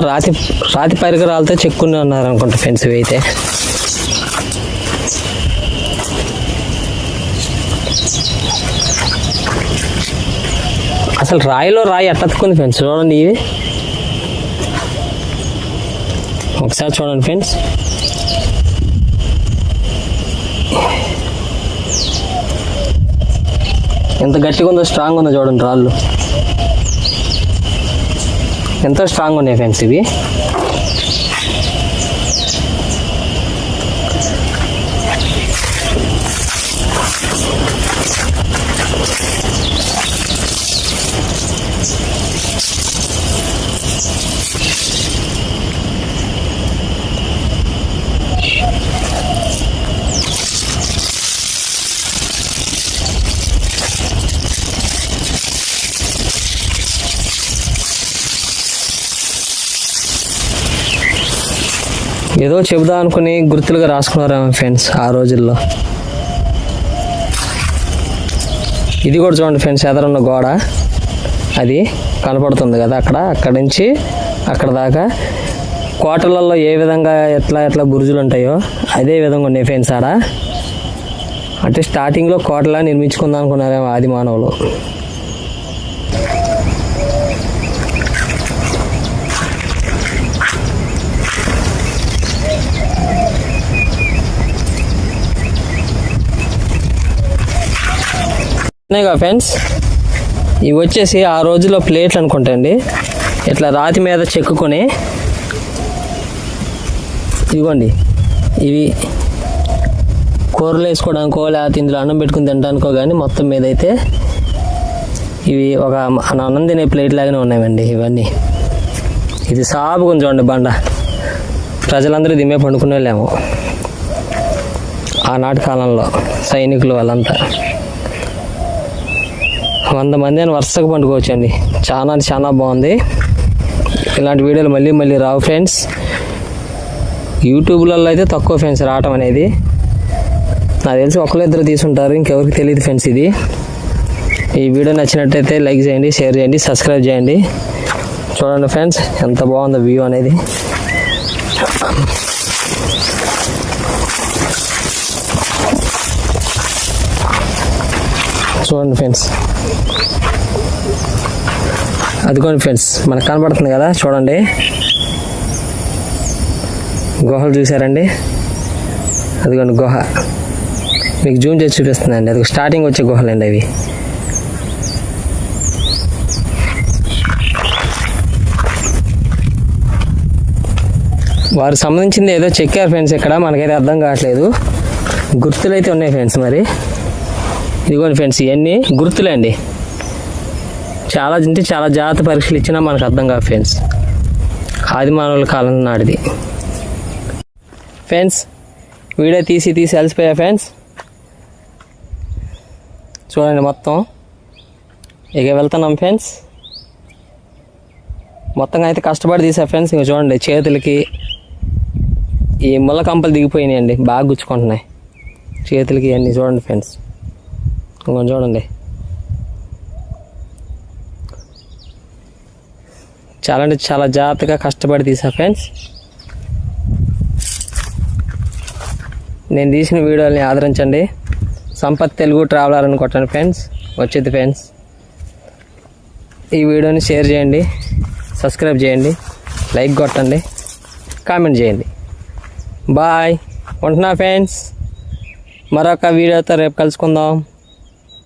రాతి పరికరాలతో చెక్కుని ఉన్నారు అనుకుంటా ఫ్రెండ్స్ ఇవి అయితే. అసలు రాయిలో రాయి ఎట్టతుకుంది ఫ్రెండ్స్, చూడండి ఇవి ఒకసారి చూడండి ఫ్రెండ్స్. ఎంత గట్టిగా ఉందో, స్ట్రాంగ్ ఉందో చూడండి. రాళ్ళు ఎంతో స్ట్రాంగ్ ఉన్నాయి ఫ్రెండ్స్ ఇవి. ఏదో చెబుదాం అనుకుని గుర్తులుగా రాసుకున్నారేమో ఫ్రెండ్స్ ఆ రోజుల్లో. ఇది కూడా చూడండి ఫ్రెండ్స్, ఎదురున్న గోడ అది కనపడుతుంది కదా, అక్కడి నుంచి అక్కడ దాకా కోటలలో ఏ విధంగా ఎట్లా బురుజులు ఉంటాయో అదే విధంగా ఉన్నాయి ఫ్రెండ్స్ ఆడ. అంటే స్టార్టింగ్లో కోటలా నిర్మించుకుందాం అనుకున్నారేమో ఆది మానవులు. ఫ్రెండ్స్ ఇవి వచ్చేసి ఆ రోజుల్లో ప్లేట్లు అనుకుంటా అండి. ఇట్లా రాతి మీద చెక్కుకొని, ఇదిగోండి ఇవి కూరలు వేసుకోవడానికో లేకపోతే ఇందులో అన్నం పెట్టుకుని తినడానికో కానీ మొత్తం మీద అయితే ఇవి ఒక అన్నం తినే ప్లేట్ లాగానే ఉన్నాయండి ఇవన్నీ. ఇది సాపుగా చూడండి బండ. ప్రజలందరూ దిమ్మే పండుకునే వాళ్ళేమో ఆనాటి కాలంలో, సైనికులు వాళ్ళంతా 100 మంది అని వరుసగా పండుకోవచ్చండి. చాలా బాగుంది. ఇలాంటి వీడియోలు మళ్ళీ రావు ఫ్రెండ్స్. యూట్యూబ్లలో అయితే తక్కువ ఫ్రెండ్స్ రావటం అనేది. నాకు తెలిసి ఒకళ్ళిద్దరు తీసుంటారు, ఇంకెవరికి తెలియదు ఫ్రెండ్స్ ఇది. ఈ వీడియో నచ్చినట్టయితే లైక్ చేయండి, షేర్ చేయండి, సబ్స్క్రైబ్ చేయండి. చూడండి ఫ్రెండ్స్ ఎంత బాగుందో వ్యూ అనేది. చూడండి ఫ్రెండ్స్, అదిగోండి ఫ్రెండ్స్ మనకు కనపడుతుంది కదా, చూడండి గుహలు చూసారండి. అదిగోండి గుహ, మీకు జూమ్ చేసి చూపిస్తుందండి. అది స్టార్టింగ్ వచ్చే గుహలు అండి అవి. వారికి సంబంధించింది ఏదో చెక్కారు ఫ్రెండ్స్, ఇక్కడ మనకైతే అర్థం కావట్లేదు. గుర్తులు అయితే ఉన్నాయి ఫ్రెండ్స్. మరి ఇదిగోండి ఫ్రెండ్స్, ఇవన్నీ గుర్తులే అండి. చాలా జాగ్రత్త పరీక్షలు ఇచ్చినా మనకు అర్థం కాదు ఫ్రెండ్స్. ఆది మానవుల కాలం నాటిది ఫ్రెండ్స్. వీడియో తీసి అలసిపోయా ఫ్రెండ్స్. చూడండి మొత్తం ఇక వెళ్తున్నాం ఫ్రెండ్స్. మొత్తంగా అయితే కష్టపడి తీసా ఫ్రెండ్స్. ఇక చూడండి చేతులకి ఈ ముళ్ళ కంపలు దిగిపోయినాయి అండి, బాగా గుచ్చుకుంటున్నాయి చేతులకి అన్నీ. చూడండి ఫ్రెండ్స్, ఇంకొంచెం చూడండి. చాలా జాగ్రత్తగా కష్టపడి తీసా ఫ్రెండ్స్. నేను తీసిన వీడియోని ఆదరించండి, సంపత్ తెలుగు ట్రావెలర్ అని కొట్టండి ఫ్రెండ్స్, వచ్చింది ఫ్రెండ్స్. ఈ వీడియోని షేర్ చేయండి, సబ్స్క్రైబ్ చేయండి, లైక్ కొట్టండి, కామెంట్ చేయండి. బాయ్, ఉంటున్నా ఫ్రెండ్స్. మరొక వీడియోతో రేపు కలుసుకుందాం.